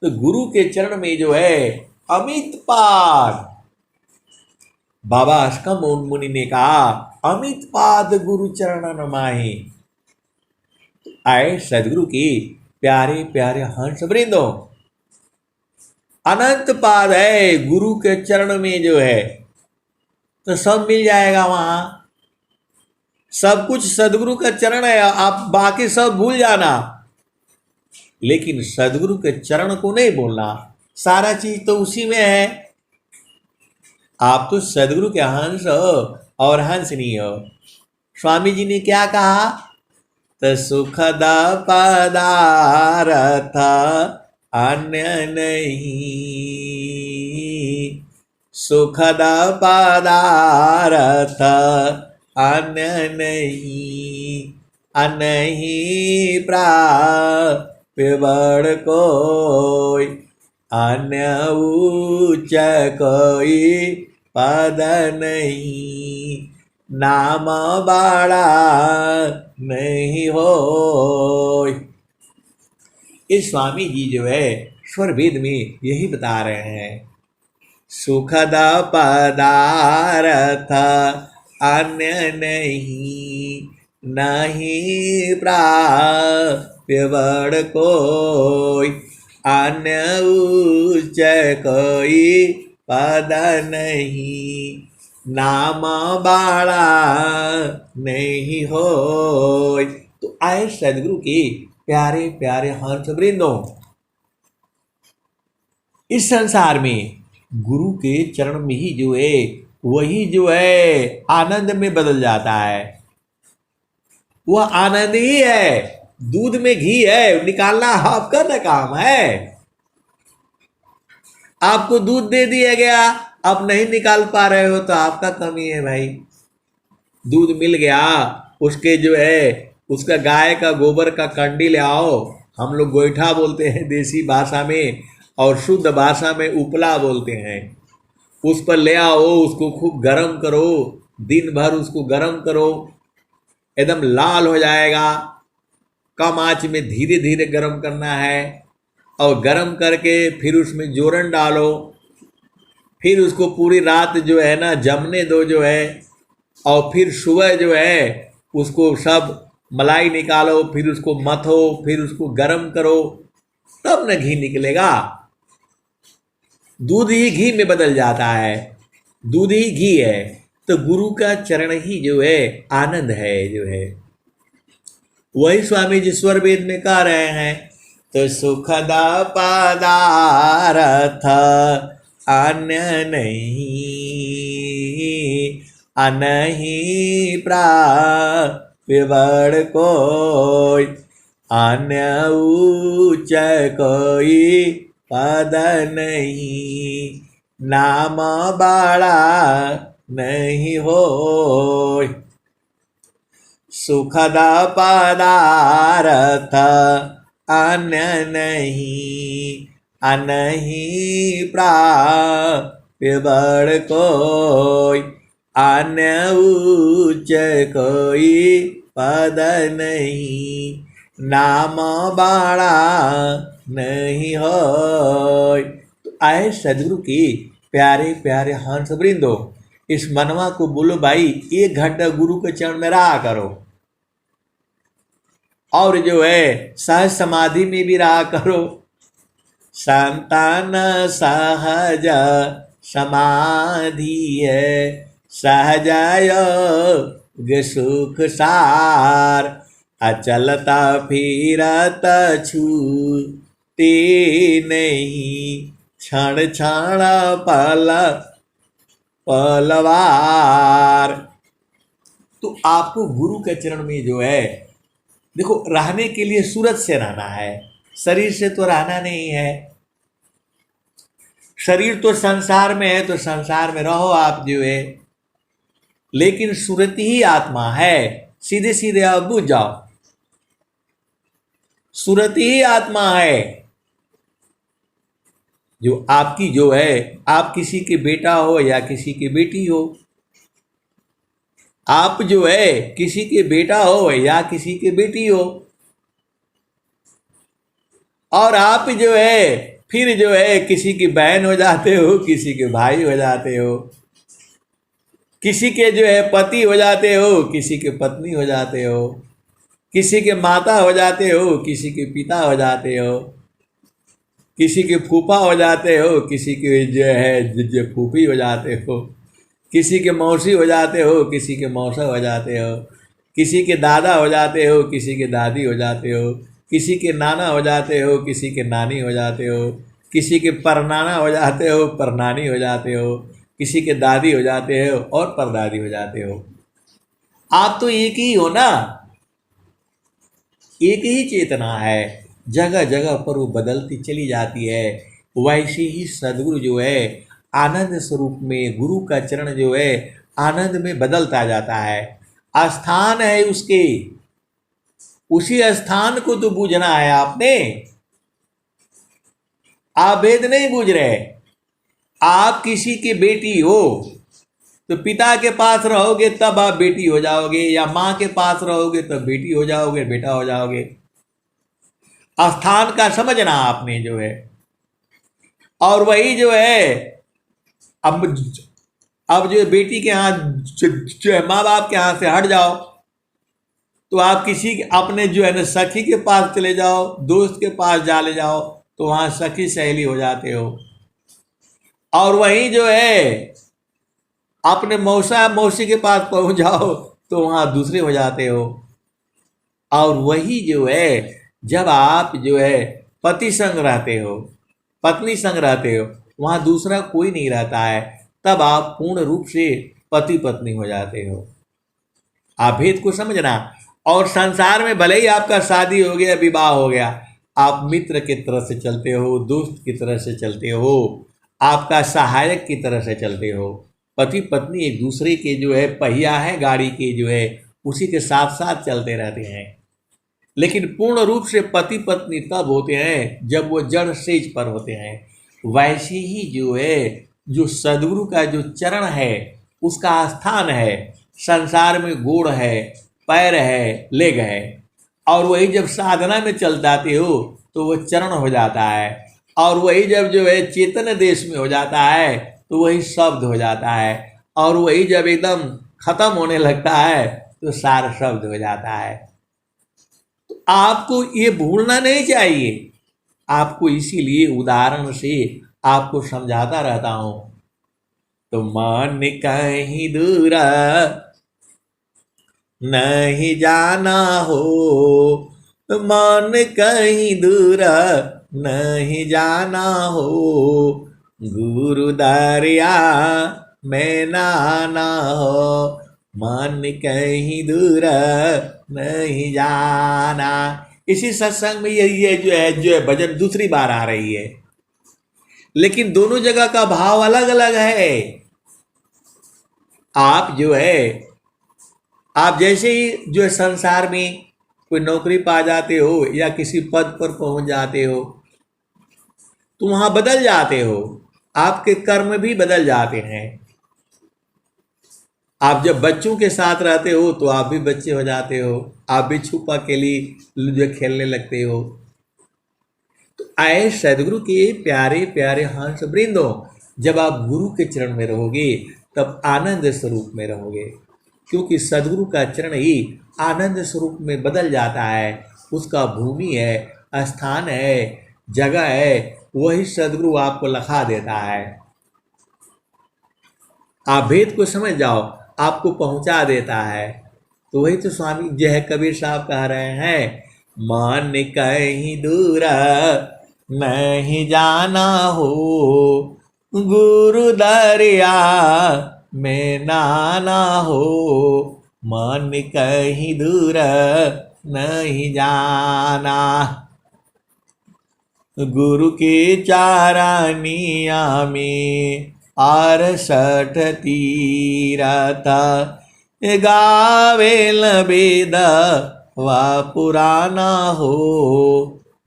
तो गुरु के चरण में जो है अमित पाद, बाबा अष्टम मुनि ने कहा अमित पाद गुरु चरणन माही। आए सदगुरु की प्यारे प्यारे हंस वृंदो, अनंत पाद है गुरु के चरण में जो है, तो सब मिल जाएगा वहां। सब कुछ सदगुरु का चरण है, आप बाकी सब भूल जाना, लेकिन सदगुरु के चरण को नहीं भूलना। सारा चीज तो उसी में है। आप तो सदगुरु के हंस हो और हंसनी हो। स्वामी जी ने क्या कहा, तो सुखद पदारथ अन्य नहीं, सुखद पदारथ अन्य नहीं, अनहि प्राप्य बड़ कोई, अन्य उच्च कोई पद नहीं, नाम बड़ा नहीं हो। इस स्वामी जी जो है स्वर वेद में यही बता रहे हैं, सुखद पदारथ अन्य नहीं, नहीं प्राप्य बड़ कोई, अन्य उच्च कोई पद नहीं, नाम बाड़ा नहीं हो। तो आए सदगुरु के प्यारे प्यारे हंस वृंदों, इस संसार में गुरु के चरण में ही जो है वही जो है आनंद में बदल जाता है। वह आनंद ही है, दूध में घी है, निकालना आपका ना काम है। आपको दूध दे दिया गया, आप नहीं निकाल पा रहे हो तो आपका कमी है भाई। दूध मिल गया, उसके जो है उसका गाय का गोबर का कंडी ले आओ, हम लोग गोईठा बोलते हैं देसी भाषा में, और शुद्ध भाषा में उपला बोलते हैं। उस पर ले आओ, उसको खूब गरम करो, दिन भर उसको गरम करो, एकदम लाल हो जाएगा। कम आंच में धीरे धीरे गरम करना है, और गरम करके फिर उसमें जोरन डालो, फिर उसको पूरी रात जो है ना जमने दो जो है, और फिर सुबह जो है उसको सब मलाई निकालो, फिर उसको मथो, फिर उसको गरम करो, तब न घी निकलेगा। दूध ही घी में बदल जाता है, दूध ही घी है। तो गुरु का चरण ही जो है आनंद है जो है। वही स्वामी जी स्वर वेद में कह रहे हैं, तो सुखद पदारथ अन्य नहीं, अनहि प्राप्य बड़ कोई, अन्य उच्च कोई पद नहीं, नाम बड़ा नहीं हो। सुखद पदारथ अन्य नहीं, अनहि प्राप्य बड़ कोई, अन्य उच्च कोई पद नहीं, नाम बड़ा नहीं हो। तो आए सदगुरु की प्यारे प्यारे हंस वृंदो, इस मनवा को बोलो भाई 1 घंटा गुरु के चरण में रहा करो, और जो है सहज समाधि में भी रहा करो। संतान सहज समाधि है, सहज योग सुख सार, अचलता फिरत छूटी नहीं, क्षण क्षण पल पलवार। तो आपको गुरु के चरण में जो है देखो, रहने के लिए सूरत से रहना है, शरीर से तो रहना नहीं है। शरीर तो संसार में है, तो संसार में रहो आप जो है, लेकिन सूरत ही आत्मा है। सीधे सीधे आप बुझ जाओ। सूरत ही आत्मा है। जो आपकी जो है, आप किसी के बेटा हो या किसी की बेटी हो, आप जो है किसी के बेटा हो या किसी की बेटी हो, और आप जो है फिर जो है किसी की बहन हो जाते हो, किसी के भाई हो जाते हो, किसी के जो है पति हो जाते हो, किसी के पत्नी हो जाते हो, किसी के माता हो जाते हो, किसी के पिता हो जाते हो, किसी के फूफा हो जाते हो, किसी के जो है जो फूफी हो जाते हो, किसी के मौसी हो जाते हो, किसी के मौसा हो जाते हो, किसी के दादा हो जाते हो, किसी के दादी हो जाते हो, किसी के नाना हो जाते हो, किसी के नानी हो जाते हो, किसी के परनाना हो जाते हो, परनानी हो जाते हो, किसी के दादी हो जाते हो और परदादी हो जाते हो। आप तो एक ही हो ना, एक ही चेतना है, जगह जगह पर वो बदलती चली जाती है। वैसे ही सदगुरु जो है आनंद स्वरूप में, गुरु का चरण जो है आनंद में बदलता जाता है। स्थान है उसके, उसी स्थान को तो बूझना है आपने। आप भेद नहीं बूझ रहे। आप किसी की बेटी हो तो पिता के पास रहोगे तब आप बेटी हो जाओगे, या माँ के पास रहोगे तब बेटी हो जाओगे, बेटा हो जाओगे। स्थान का समझना आपने जो है। और वही जो है अब जो बेटी के यहाँ जो है माँ बाप के यहाँ से हट जाओ तो आप किसी अपने जो है ना सखी के पास चले जाओ, दोस्त के पास जा ले जाओ तो वहाँ सखी सहेली हो जाते हो। और वही जो है अपने मौसा मौसी के पास पहुँच जाओ तो वहाँ दूसरे हो जाते हो। और वही जो है जब आप जो है पति संग रहते हो, पत्नी संग रहते हो, वहाँ दूसरा कोई नहीं रहता है, तब आप पूर्ण रूप से पति पत्नी हो जाते हो। आप भेद को समझना। और संसार में भले ही आपका शादी हो गया, विवाह हो गया, आप मित्र की तरह से चलते हो, दोस्त की तरह से चलते हो, आपका सहायक की तरह से चलते हो। पति पत्नी एक दूसरे के जो है पहिया है गाड़ी के जो है उसी के साथ साथ चलते रहते हैं। लेकिन पूर्ण रूप से पति पत्नी तब होते हैं जब वो जड़ सेज पर होते हैं। वैसे ही जो है जो सदगुरु का जो चरण है उसका स्थान है, संसार में गोड़ है, पैर है, लेग है। और वही जब साधना में चल जाते हो तो वो चरण हो जाता है। और वही जब जो है चेतन देश में हो जाता है तो वही शब्द हो जाता है। और वही जब एकदम खत्म होने लगता है तो सार शब्द हो जाता है। तो आपको ये भूलना नहीं चाहिए। आपको इसीलिए उदाहरण से आपको समझाता रहता हूं। तो मन कहीं दूर नहीं जाना हो, मन कहीं दूर नहीं जाना हो, गुरु दरिया में नाना हो, मन कहीं दूर नहीं जाना। इसी सत्संग में ये जो है भजन दूसरी बार आ रही है, लेकिन दोनों जगह का भाव अलग अलग है। आप जो है आप जैसे ही जो है संसार में कोई नौकरी पा जाते हो या किसी पद पर पहुंच जाते हो तो वहां बदल जाते हो, आपके कर्म भी बदल जाते हैं। आप जब बच्चों के साथ रहते हो तो आप भी बच्चे हो जाते हो, आप भी छुपा के लिए जो खेलने लगते हो। तो आए सदगुरु के प्यारे प्यारे हंस वृंदो, जब आप गुरु के चरण में रहोगे तब आनंद स्वरूप में रहोगे, क्योंकि सदगुरु का चरण ही आनंद स्वरूप में बदल जाता है। उसका भूमि है, स्थान है, जगह है, वही सदगुरु आपको लखा देता है। आप भेद को समझ जाओ, आपको पहुंचा देता है। तो वही तो स्वामी जो है कबीर साहब कह रहे हैं, मन कहीं दूर नहीं जाना हो, गुरु दरिया में नाना हो, मन कहीं दूर नहीं जाना। गुरु के चारानिया में 68 तीरथ, गावे लबेद वह पुराना हो,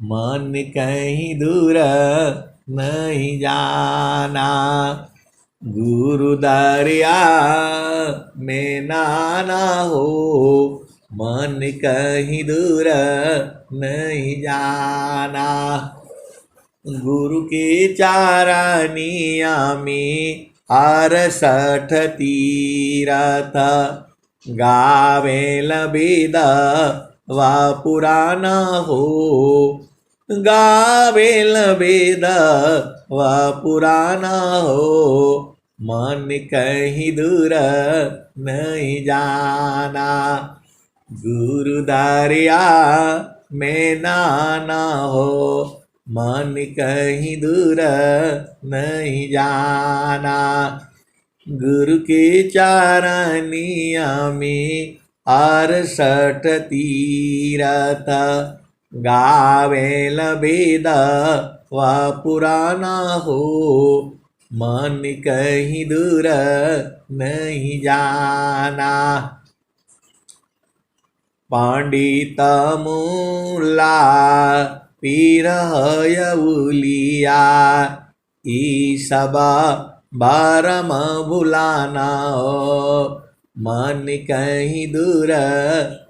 मन कहीं दूर नहीं जाना। गुरु दरिया में नाना हो, मन कहीं दूर नहीं जाना। गुरु के चारनिया में 68 तीरथ, गावेल वेद वा पुराना हो, गावेल वेद वा पुराना हो, मन कहीं दूर नहीं जाना। गुरु दरिया में नाना हो, मन कहीं दूर नहीं जाना। गुरु के चारनिया में 68 तीरथ, गावेल वेद वा पुराना हो, मन कहीं दूर नहीं जाना। पंडित मूला पीर उलिया, ई सब बारम भुलाना हो, मन कहीं दूर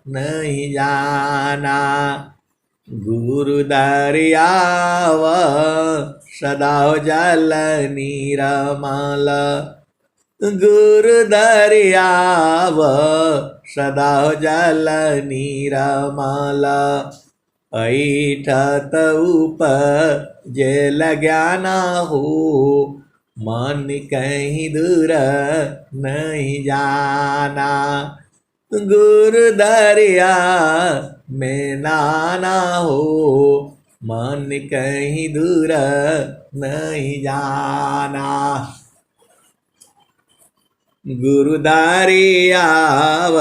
नहीं जाना। गुरु दरियाव सदा जल निरमल, गुरु दरियाव सदा जल निरमल, ऐठत उपजेल ज्ञान हो, मन कहीं दूर नहीं जाना। गुरु दरिया में नाना हो, मन कहीं दूर नहीं जाना। गुरु दरियाव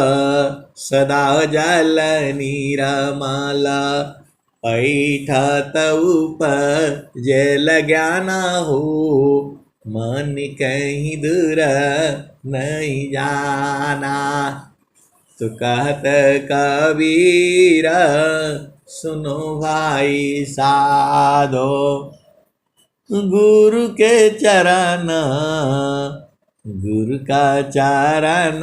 सदा जल निरमल, ऐठत उपजेल ज्ञान हो, मन कहीं दूर नहीं जाना। तो कहत कबीर सुनो भाई साधो, गुरु के चरण, गुरु का चरण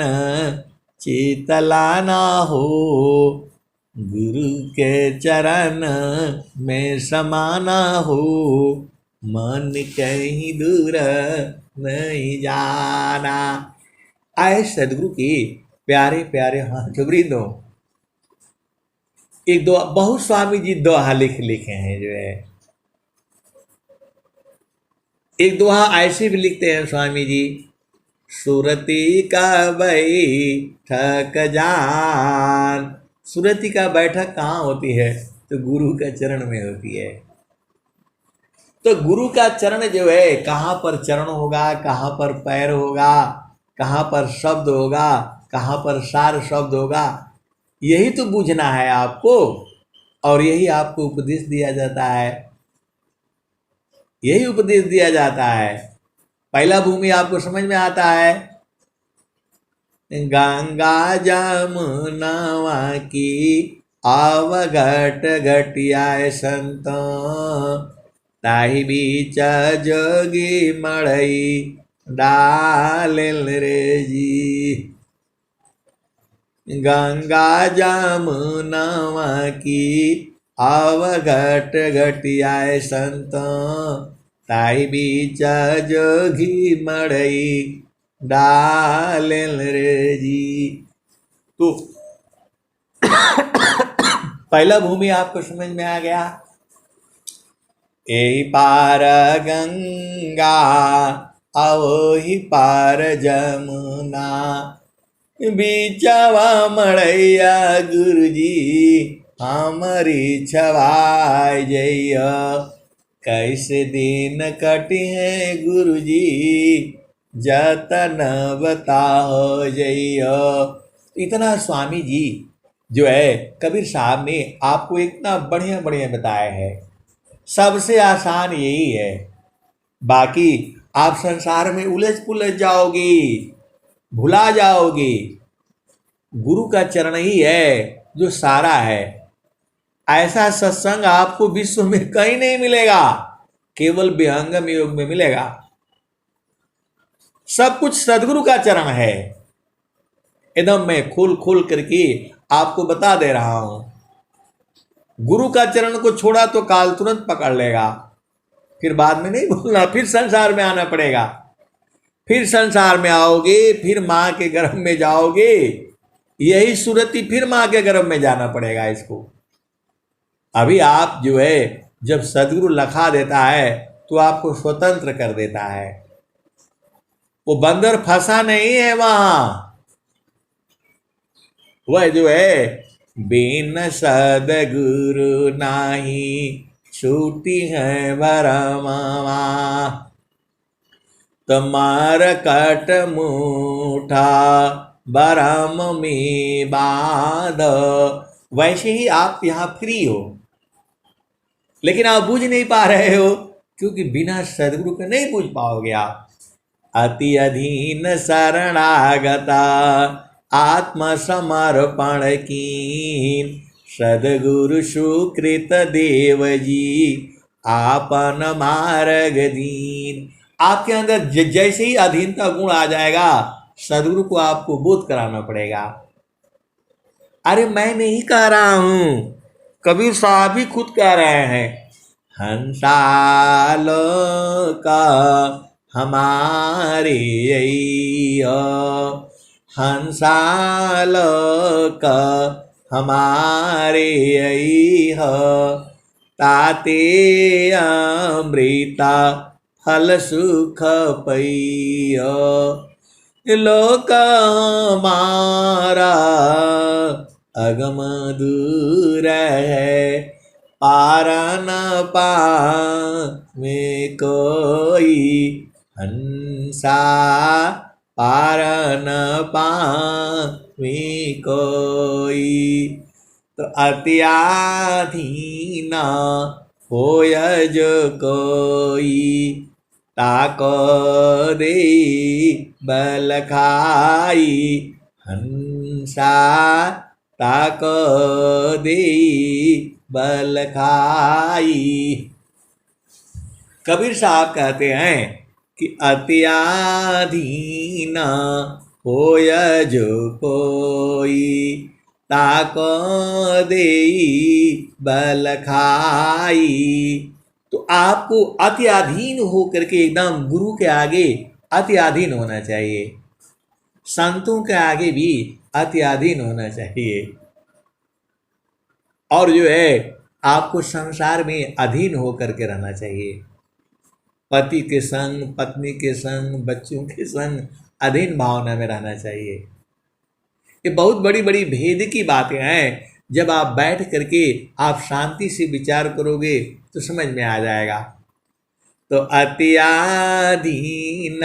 चितलाना हो, गुरु के चरण में समाना हो, मन कहीं दूर नहीं जाना। आए सदगुरु की प्यारे प्यारे हाथ वृंदो, एक दो बहुत स्वामी जी दोहा लिखे हैं जो है। एक दोहा ऐसे भी लिखते हैं स्वामी जी, सुरती का बैठक जान। सुरती का बैठक कहाँ होती है? तो गुरु का चरण में होती है। तो गुरु का चरण जो है, कहाँ पर चरण होगा, कहाँ पर पैर होगा, कहाँ पर शब्द होगा, कहाँ पर सार शब्द होगा, यही तो बूझना है आपको, और यही आपको उपदेश दिया जाता है। यही उपदेश दिया जाता है। पहला भूमि आपको समझ में आता है, गंगा जमुनवा की आवघट घटिया संत, ताहि बीच जोगी मड़ई डालिल रे जी। गंगा जमुनवा की आवघट घटिया संत, ताहि बीच जोगी मड़ई डालिल रे जी। तो पहला भूमि आपको समझ में आ गया। यही पार गंगा ओही पार जमुना, बीचवा मड़ैया गुरुजी हमारी छवाई जइया। कैसे दिन कटी है गुरुजी जतन बताओ जइया। इतना स्वामी जी जो है कबीर साहब ने आपको इतना बढ़िया बढ़िया बताया है। सबसे आसान यही है, बाकी आप संसार में उलझ पुलझ जाओगी, भुला जाओगी। गुरु का चरण ही है जो सारा है। ऐसा सत्संग आपको विश्व में कहीं नहीं मिलेगा, केवल विहंगम योग में मिलेगा। सब कुछ सदगुरु का चरण है। एकदम मैं खोल खोल करके आपको बता दे रहा हूं। गुरु का चरण को छोड़ा तो काल तुरंत पकड़ लेगा, फिर बाद में नहीं बोलना, फिर संसार में आना पड़ेगा। फिर संसार में आओगे, फिर मां के गर्भ में जाओगे, यही सूरती फिर मां के गर्भ में जाना पड़ेगा इसको। अभी आप जो है जब सदगुरु लखा देता है तो आपको स्वतंत्र कर देता है। वो बंदर फंसा नहीं है वहां, वह जो है बिन सदगुरु नाही छूटी है भरमवा, तमार कट मुठा बरम में बांध। वैसे ही आप यहां फ्री हो, लेकिन आप बूझ नहीं पा रहे हो, क्योंकि बिना सदगुरु के नहीं बूझ पाओगे आप। अति अधीन शरणागता आत्मसमर्पण कीन, सदगुरु सुकृत देव जी आपन मार्ग दीन। आपके अंदर जैसे ही अधीनता गुण आ जाएगा, सदगुरु को आपको बोध कराना पड़ेगा। अरे मैं नहीं कह रहा हूं, कबीर साहब ही खुद कह रहे हैं, हंसाल का हमारे हंसाल का हमारे ताते अमृता फल सुख पै, लोक हमारा अगम दूर है, पार न पावे कोई, हंसा पार न पावे कोई। तो अत्याधीन होय जो कोई, ताको दे बल खाई, हंसा ताको दे बल खाई। कबीर साहब कहते हैं कि अत्याधीन होय जो कोई, ताको दे बल खाई। तो आपको अति अधीन होकर के एकदम गुरु के आगे अति अधीन होना चाहिए, संतों के आगे भी अति अधीन होना चाहिए, और जो है आपको संसार में अधीन होकर के रहना चाहिए। पति के संग, पत्नी के संग, बच्चों के संग अधीन भावना में रहना चाहिए। ये बहुत बड़ी बड़ी भेद की बातें हैं। जब आप बैठ करके आप शांति से विचार करोगे तो समझ में आ जाएगा। तो अत्याधीन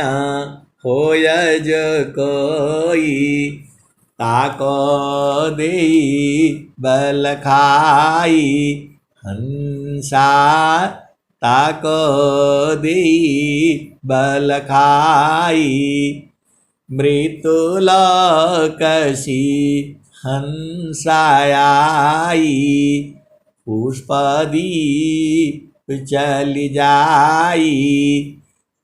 होय जो कोई, ताको दे बल खाई, हंसा ताको दे बल खाई। मृत्युलोकसी हंसायाई, पुष्पदीप चल जाई,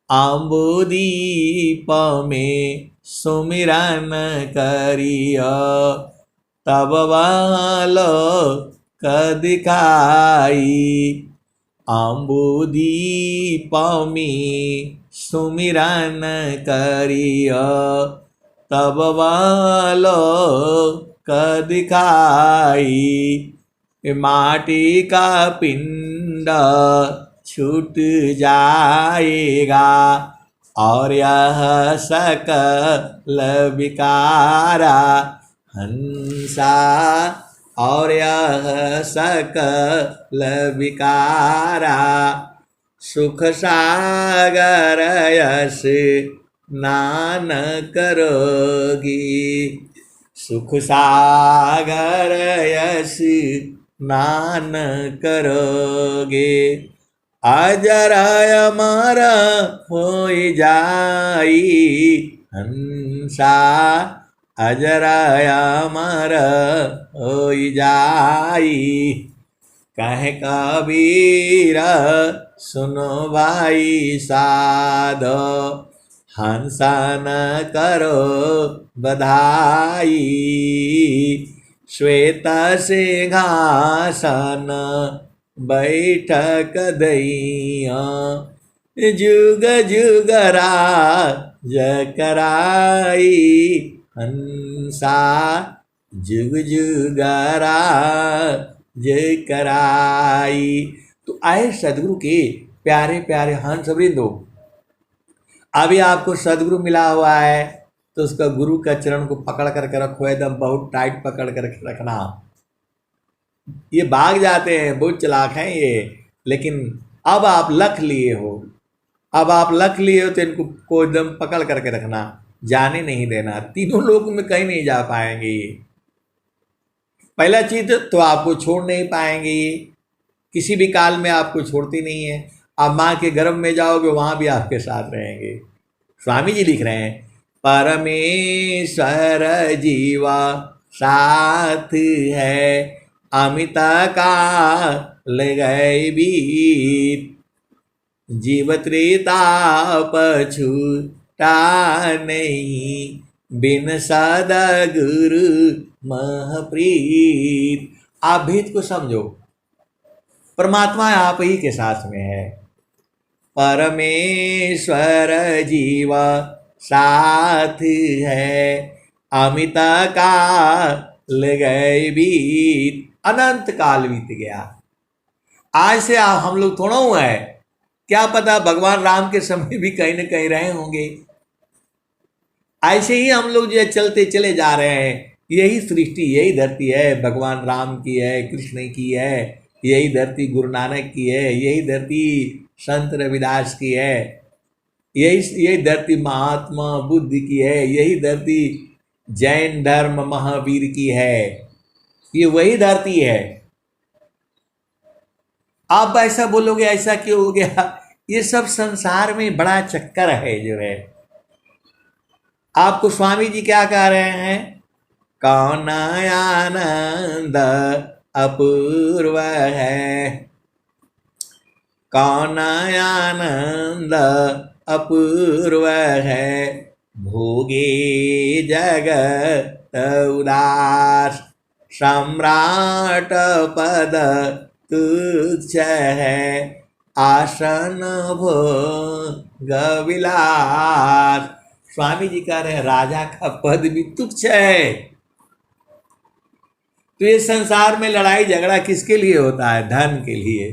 अम्बुदीप में सुमिरन करिया, तब वालो दिखाई। अम्बुदीप में सुमिरन करिया, तब वालो दिखाई। माटी का पिंड छूट जाएगा, और यह सकल विकारा, हंसा और यह सकल विकारा। सुख सागर यस स्नान करोगी, सुख सागर यस स्नान करोगे, अजर अमर हो जाई, हंसा अजराया मर होई जाई। कहे कबीर सुनो भाई साध, हंसा न करो बधाई। श्वेत सिंहासन बैठक दैया, जुग जुग राज कराई। हंसा जुग जुग राज कराई। तो आए सदगुरु के प्यारे प्यारे हंस वृंदो, अभी आपको सदगुरु मिला हुआ है तो उसका गुरु का चरण को पकड़ करके रखो, एकदम बहुत टाइट पकड़ करके रखना। ये भाग जाते हैं, बहुत चालाक हैं ये, लेकिन अब आप लख लिए हो, अब आप लख लिए हो तो इनको को एकदम पकड़ करके रखना, जाने नहीं देना। तीनों लोग में कहीं नहीं जा पाएंगे ये। पहला चीज तो आपको छोड़ नहीं पाएंगे ये, किसी भी काल में आपको छोड़ती नहीं है। आप माँ के गर्भ में जाओगे वहां भी आपके साथ रहेंगे। स्वामी जी लिख रहे हैं, परमेश्वर जीवा साथ है, अमित का ले गए बीत। जीव त्रिताप छूटा नहीं, बिन सदगुरु महप्रीत। आप भेद को समझो, परमात्मा आप ही के साथ में है। परमेश्वर जीवा साथ है, अमित काल गए बीत। अनंत काल बीत गया, आज से हम लोग थोड़ा हुआ है, क्या पता भगवान राम के समय भी कहीं न कहीं रहे होंगे। ऐसे ही हम लोग जो है चलते चले जा रहे हैं। यही सृष्टि, यही धरती है भगवान राम की है, कृष्ण की है, यही धरती गुरु नानक की है, यही धरती संत रविदास की है, यही धरती महात्मा बुद्ध की है, यही धरती जैन धर्म महावीर की है। ये वही धरती है। आप ऐसा बोलोगे ऐसा क्यों हो गया, ये सब संसार में बड़ा चक्कर है जो है। आपको स्वामी जी क्या कह रहे हैं, कौन आनंद अपूर्व है, कौन आनंद अपूर्व है। भोगे जगत उदास, सम्राट पद तुच्छ है, आसन भोग विलास। स्वामी जी कह रहे हैं राजा का पद भी तुच्छ है। तो ये संसार में लड़ाई झगड़ा किसके लिए होता है, धन के लिए,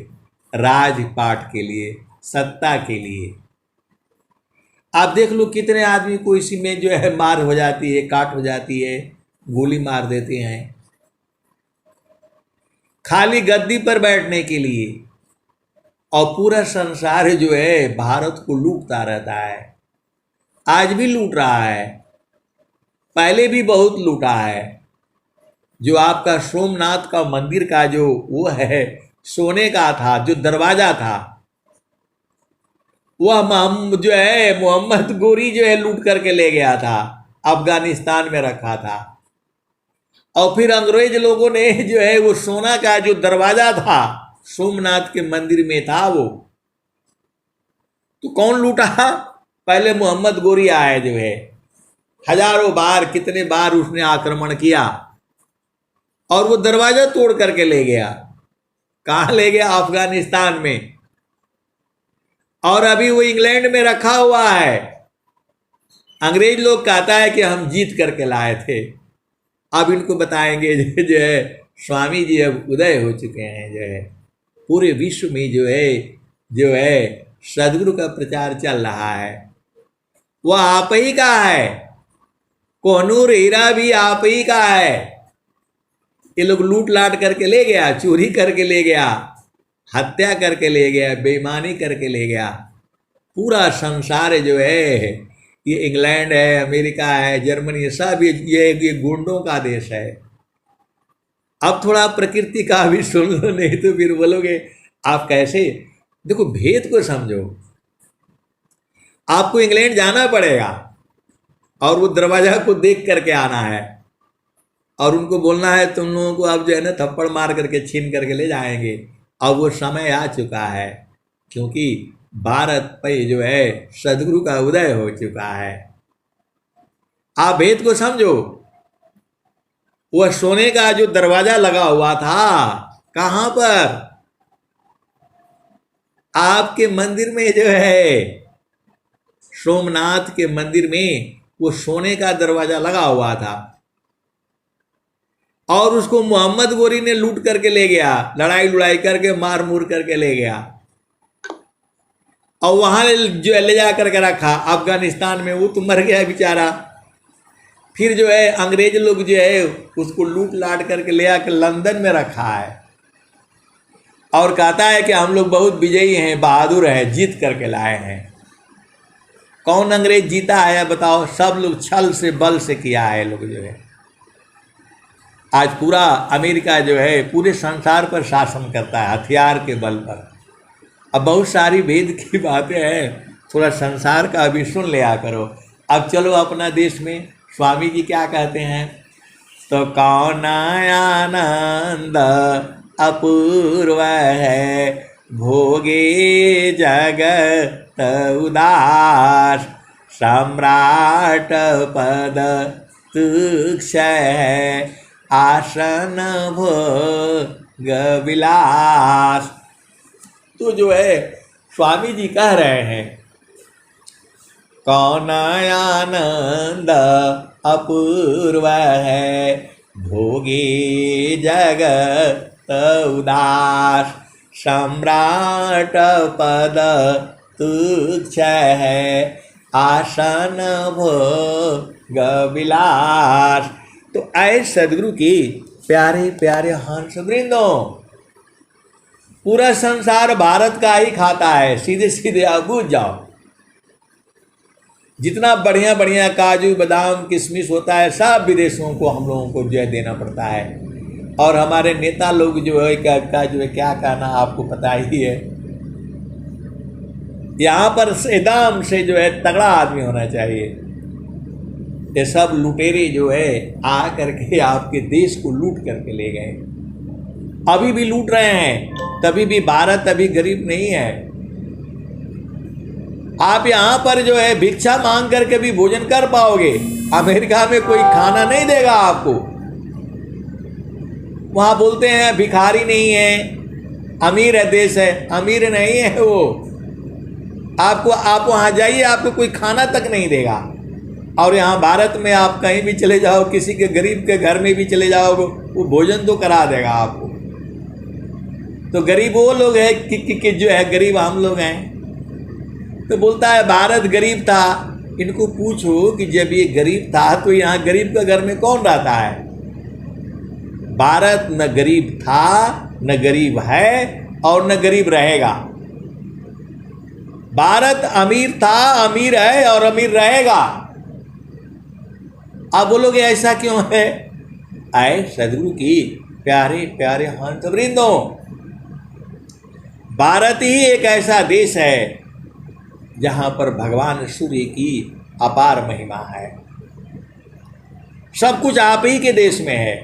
राजपाट के लिए, सत्ता के लिए। आप देख लो कितने आदमी को इसी में जो है मार हो जाती है, काट हो जाती है, गोली मार देते हैं, खाली गद्दी पर बैठने के लिए। और पूरा संसार जो है भारत को लूटता रहता है, आज भी लूट रहा है, पहले भी बहुत लूटा है। जो आपका सोमनाथ का मंदिर का जो वो है सोने का था, जो दरवाजा था, वह जो है मोहम्मद गोरी जो है लूट करके ले गया था, अफगानिस्तान में रखा था। और फिर अंग्रेज लोगों ने जो है वो सोना का जो दरवाजा था सोमनाथ के मंदिर में था वो, तो कौन लूटा, पहले मोहम्मद गोरी आया जो है, हजारों बार कितने बार उसने आक्रमण किया और वो दरवाजा तोड़ करके ले गया। कहाँ ले गया, अफगानिस्तान में। और अभी वो इंग्लैंड में रखा हुआ है। अंग्रेज लोग कहता है कि हम जीत करके लाए थे। अब इनको बताएंगे जो है स्वामी जी अब उदय हो चुके हैं, जो है पूरे विश्व में जो है सदगुरु का प्रचार चल रहा है। वह आप ही का है, कोहनूर हीरा भी आप ही का है। ये लोग लूट लाट करके ले गया, चोरी करके ले गया, हत्या करके ले गया, बेईमानी करके ले गया। पूरा संसार जो है, ये इंग्लैंड है, अमेरिका है, जर्मनी, सब ये गुंडों का देश है। अब थोड़ा प्रकृति का भी सुन लो, नहीं तो फिर बोलोगे आप कैसे। देखो भेद को समझो, आपको इंग्लैंड जाना पड़ेगा, और वो दरवाजा को देख करके आना है और उनको बोलना है तुम लोगों को अब जो है ना थप्पड़ मार करके छीन करके ले जाएंगे। अब वो समय आ चुका है, क्योंकि भारत पे जो है सदगुरु का उदय हो चुका है। आप भेद को समझो। वह सोने का जो दरवाजा लगा हुआ था, कहां पर? आपके मंदिर में जो है, सोमनाथ के मंदिर में वो सोने का दरवाजा लगा हुआ था और उसको मोहम्मद गोरी ने लूट करके ले गया, लड़ाई लुड़ाई करके मार मूर करके ले गया और वहां जो है ले जा करके रखा अफगानिस्तान में। वो तो मर गया बेचारा। फिर जो है अंग्रेज लोग जो है उसको लूट लाट करके ले आकर लंदन में रखा है और कहता है कि हम लोग बहुत विजयी हैं, बहादुर हैं, जीत करके लाए हैं। कौन अंग्रेज जीता है बताओ? सब लोग छल से बल से किया है लोग जो है। आज पूरा अमेरिका जो है पूरे संसार पर शासन करता है हथियार के बल पर। अब बहुत सारी भेद की बातें हैं, थोड़ा संसार का भी सुन लिया करो। अब चलो अपना देश में स्वामी जी क्या कहते हैं, तो कौन आनंद अपूर्व है भोगे जगत उदास, सम्राट पद तुक्ष है आसन भोग विलास। तो जो है स्वामी जी कह रहे हैं कौन आनंद अपूर्व है भोगी जगत उदास, सम्राट पद तुच्छ है आसन भोग विलास। तो ऐ सदगुरु की प्यारे प्यारे हंस वृंदों, पूरा संसार भारत का ही खाता है, सीधे सीधे आप बूझ जाओ। जितना बढ़िया बढ़िया काजू बादाम किशमिश होता है सब विदेशों को हम लोगों को जो है देना पड़ता है। और हमारे नेता लोग जो है क्या जो है क्या कहना आपको पता ही है। यहाँ पर एकदम से जो है तगड़ा आदमी होना चाहिए। ये सब लुटेरे जो है आ करके आपके देश को लूट करके ले गए, अभी भी लूट रहे हैं। तभी भी भारत अभी गरीब नहीं है। आप यहाँ पर जो है भिक्षा मांग करके भी भोजन कर पाओगे, अमेरिका में कोई खाना नहीं देगा आपको। वहां बोलते हैं भिखारी नहीं है, अमीर है देश है, अमीर नहीं है वो। आपको आप वहां जाइए आपको कोई खाना तक नहीं देगा। और यहाँ भारत में आप कहीं भी चले जाओ, किसी के गरीब के घर में भी चले जाओगे वो भोजन तो करा देगा आपको। तो गरीब वो लोग हैं कि जो है गरीब हम लोग हैं। तो बोलता है भारत गरीब था। इनको पूछो कि जब ये गरीब था तो यहाँ गरीब के घर में कौन रहता है? भारत न गरीब था न गरीब है और न गरीब रहेगा। भारत अमीर था, अमीर है और अमीर रहेगा। आप बोलोगे ऐसा क्यों है? आए सदगुरु की प्यारे प्यारे हंस वृंदों, भारत ही एक ऐसा देश है जहां पर भगवान सूर्य की अपार महिमा है। सब कुछ आप ही के देश में है।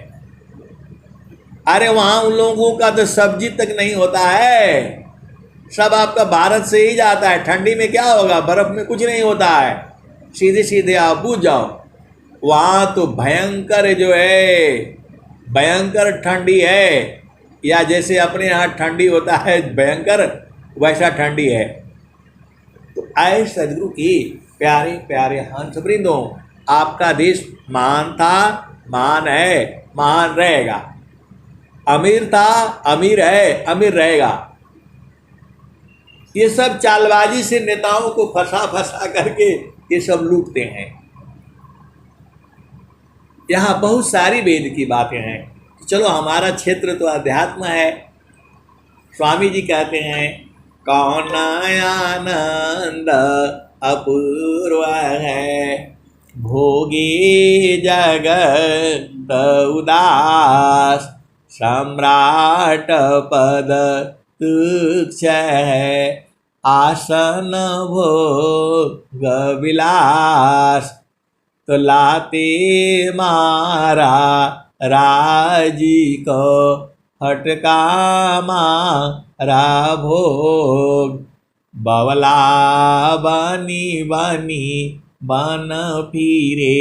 अरे वहां उन लोगों का तो सब्जी तक नहीं होता है, सब आपका भारत से ही जाता है। ठंडी में क्या होगा, बर्फ में कुछ नहीं होता है। सीधे सीधे आप बूझ जाओ, वहां तो भयंकर जो है भयंकर ठंडी है। या जैसे अपने यहाँ ठंडी होता है भयंकर, वैसा ठंडी है। तो ऐ सदगुरु की प्यारे प्यारे हंस वृंदों, आपका देश महान था, महान है, महान रहेगा। अमीर था, अमीर है, अमीर रहेगा। ये सब चालबाजी से नेताओं को फंसा फंसा करके ये सब लूटते हैं। यहाँ बहुत सारी वेद की बातें हैं। चलो हमारा क्षेत्र तो अध्यात्म है। स्वामी जी कहते हैं कौन आनंद अपूर्व है भोगी जगत उदास, सम्राट पद तुच्छ है आसन भोग विलास। तो लाते मारा राजी को हटका मारा भोग। बवला बनी बनी बन फिरे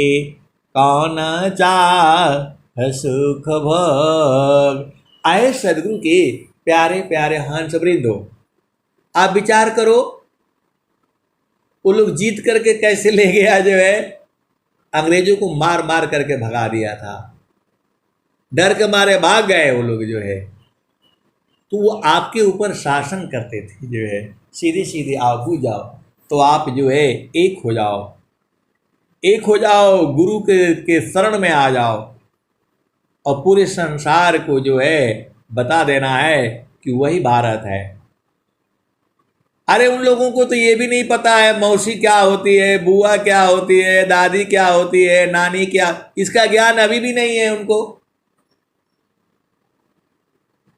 कौन चाह सुख भोग। आए सदगुरु के प्यारे प्यारे हंस वृंदो, आप विचार करो, वो लोग जीत करके कैसे ले गया, जो है अंग्रेजों को मार मार करके भगा दिया था, डर के मारे भाग गए वो लोग जो है। तो वो आपके ऊपर शासन करते थे, जो है सीधे सीधे आओ बुझ जाओ, तो आप जो है एक हो जाओ, एक हो जाओ, गुरु के शरण में आ जाओ और पूरे संसार को जो है बता देना है कि वही भारत है। अरे उन लोगों को तो ये भी नहीं पता है मौसी क्या होती है, बुआ क्या होती है, दादी क्या होती है, नानी क्या, इसका ज्ञान अभी भी नहीं है उनको।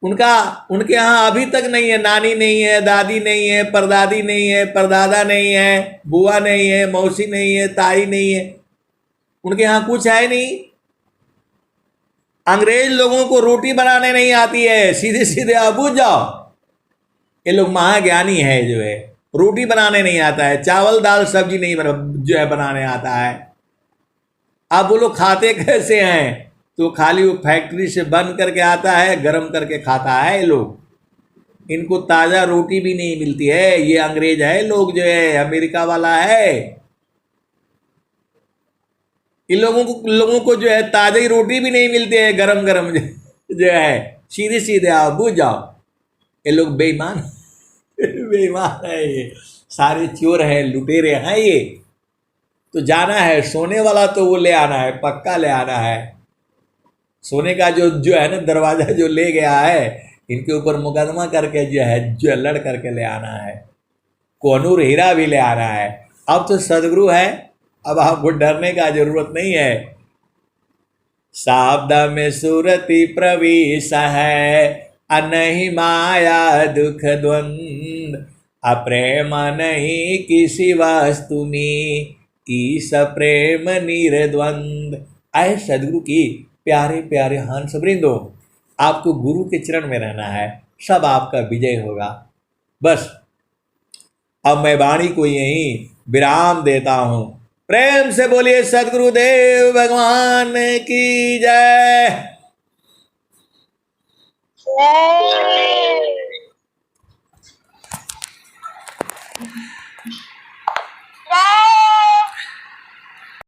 उनके यहाँ अभी तक नहीं है, नानी नहीं है, दादी नहीं है, परदादी नहीं है, परदादा नहीं है, बुआ नहीं है, मौसी नहीं है, ताई नहीं है, उनके यहाँ कुछ है नहीं। अंग्रेज लोगों को रोटी बनाने नहीं आती है, सीधे सीधे आप बुझ जाओ, ये लोग महाज्ञानी है, जो है रोटी बनाने नहीं आता है, चावल दाल सब्जी नहीं जो है बनाने आता है। आप बोलो खाते कैसे हैं, तो खाली वो फैक्ट्री से बन करके आता है, गरम करके खाता है ये लोग। इनको ताज़ा रोटी भी नहीं मिलती है, ये अंग्रेज है लोग, जो है अमेरिका वाला है, इन लोगों को जो है ताज़ी रोटी भी नहीं मिलती है, गरम गरम जो है सीधे सीधे आप बुझ जाओ। ये लोग बेईमान बेईमान है, ये सारे चोर हैं, लुटेरे हैं ये। तो जाना है सोने वाला, तो वो ले आना है, पक्का ले आना है। सोने का जो है ना दरवाजा जो ले गया है, इनके ऊपर मुकदमा करके जो लड़ करके ले आना है, कोनूर हीरा भी ले आना है। अब तो सदगुरु है, अब आपको डरने का जरूरत नहीं है। सावधा में सुरति प्रवेश है, अनहि माया दुख द्वंद। अप्रेम नहीं किसी वस्तु में, ईस प्रेम निर्द्वंद। आए सदगुरु की प्यारे प्यारे हंस वृंदो, आपको गुरु के चरण में रहना है, सब आपका विजय होगा। बस अब मैं वाणी को यहीं विराम देता हूं। प्रेम से बोलिए सदगुरुदेव भगवान की जय।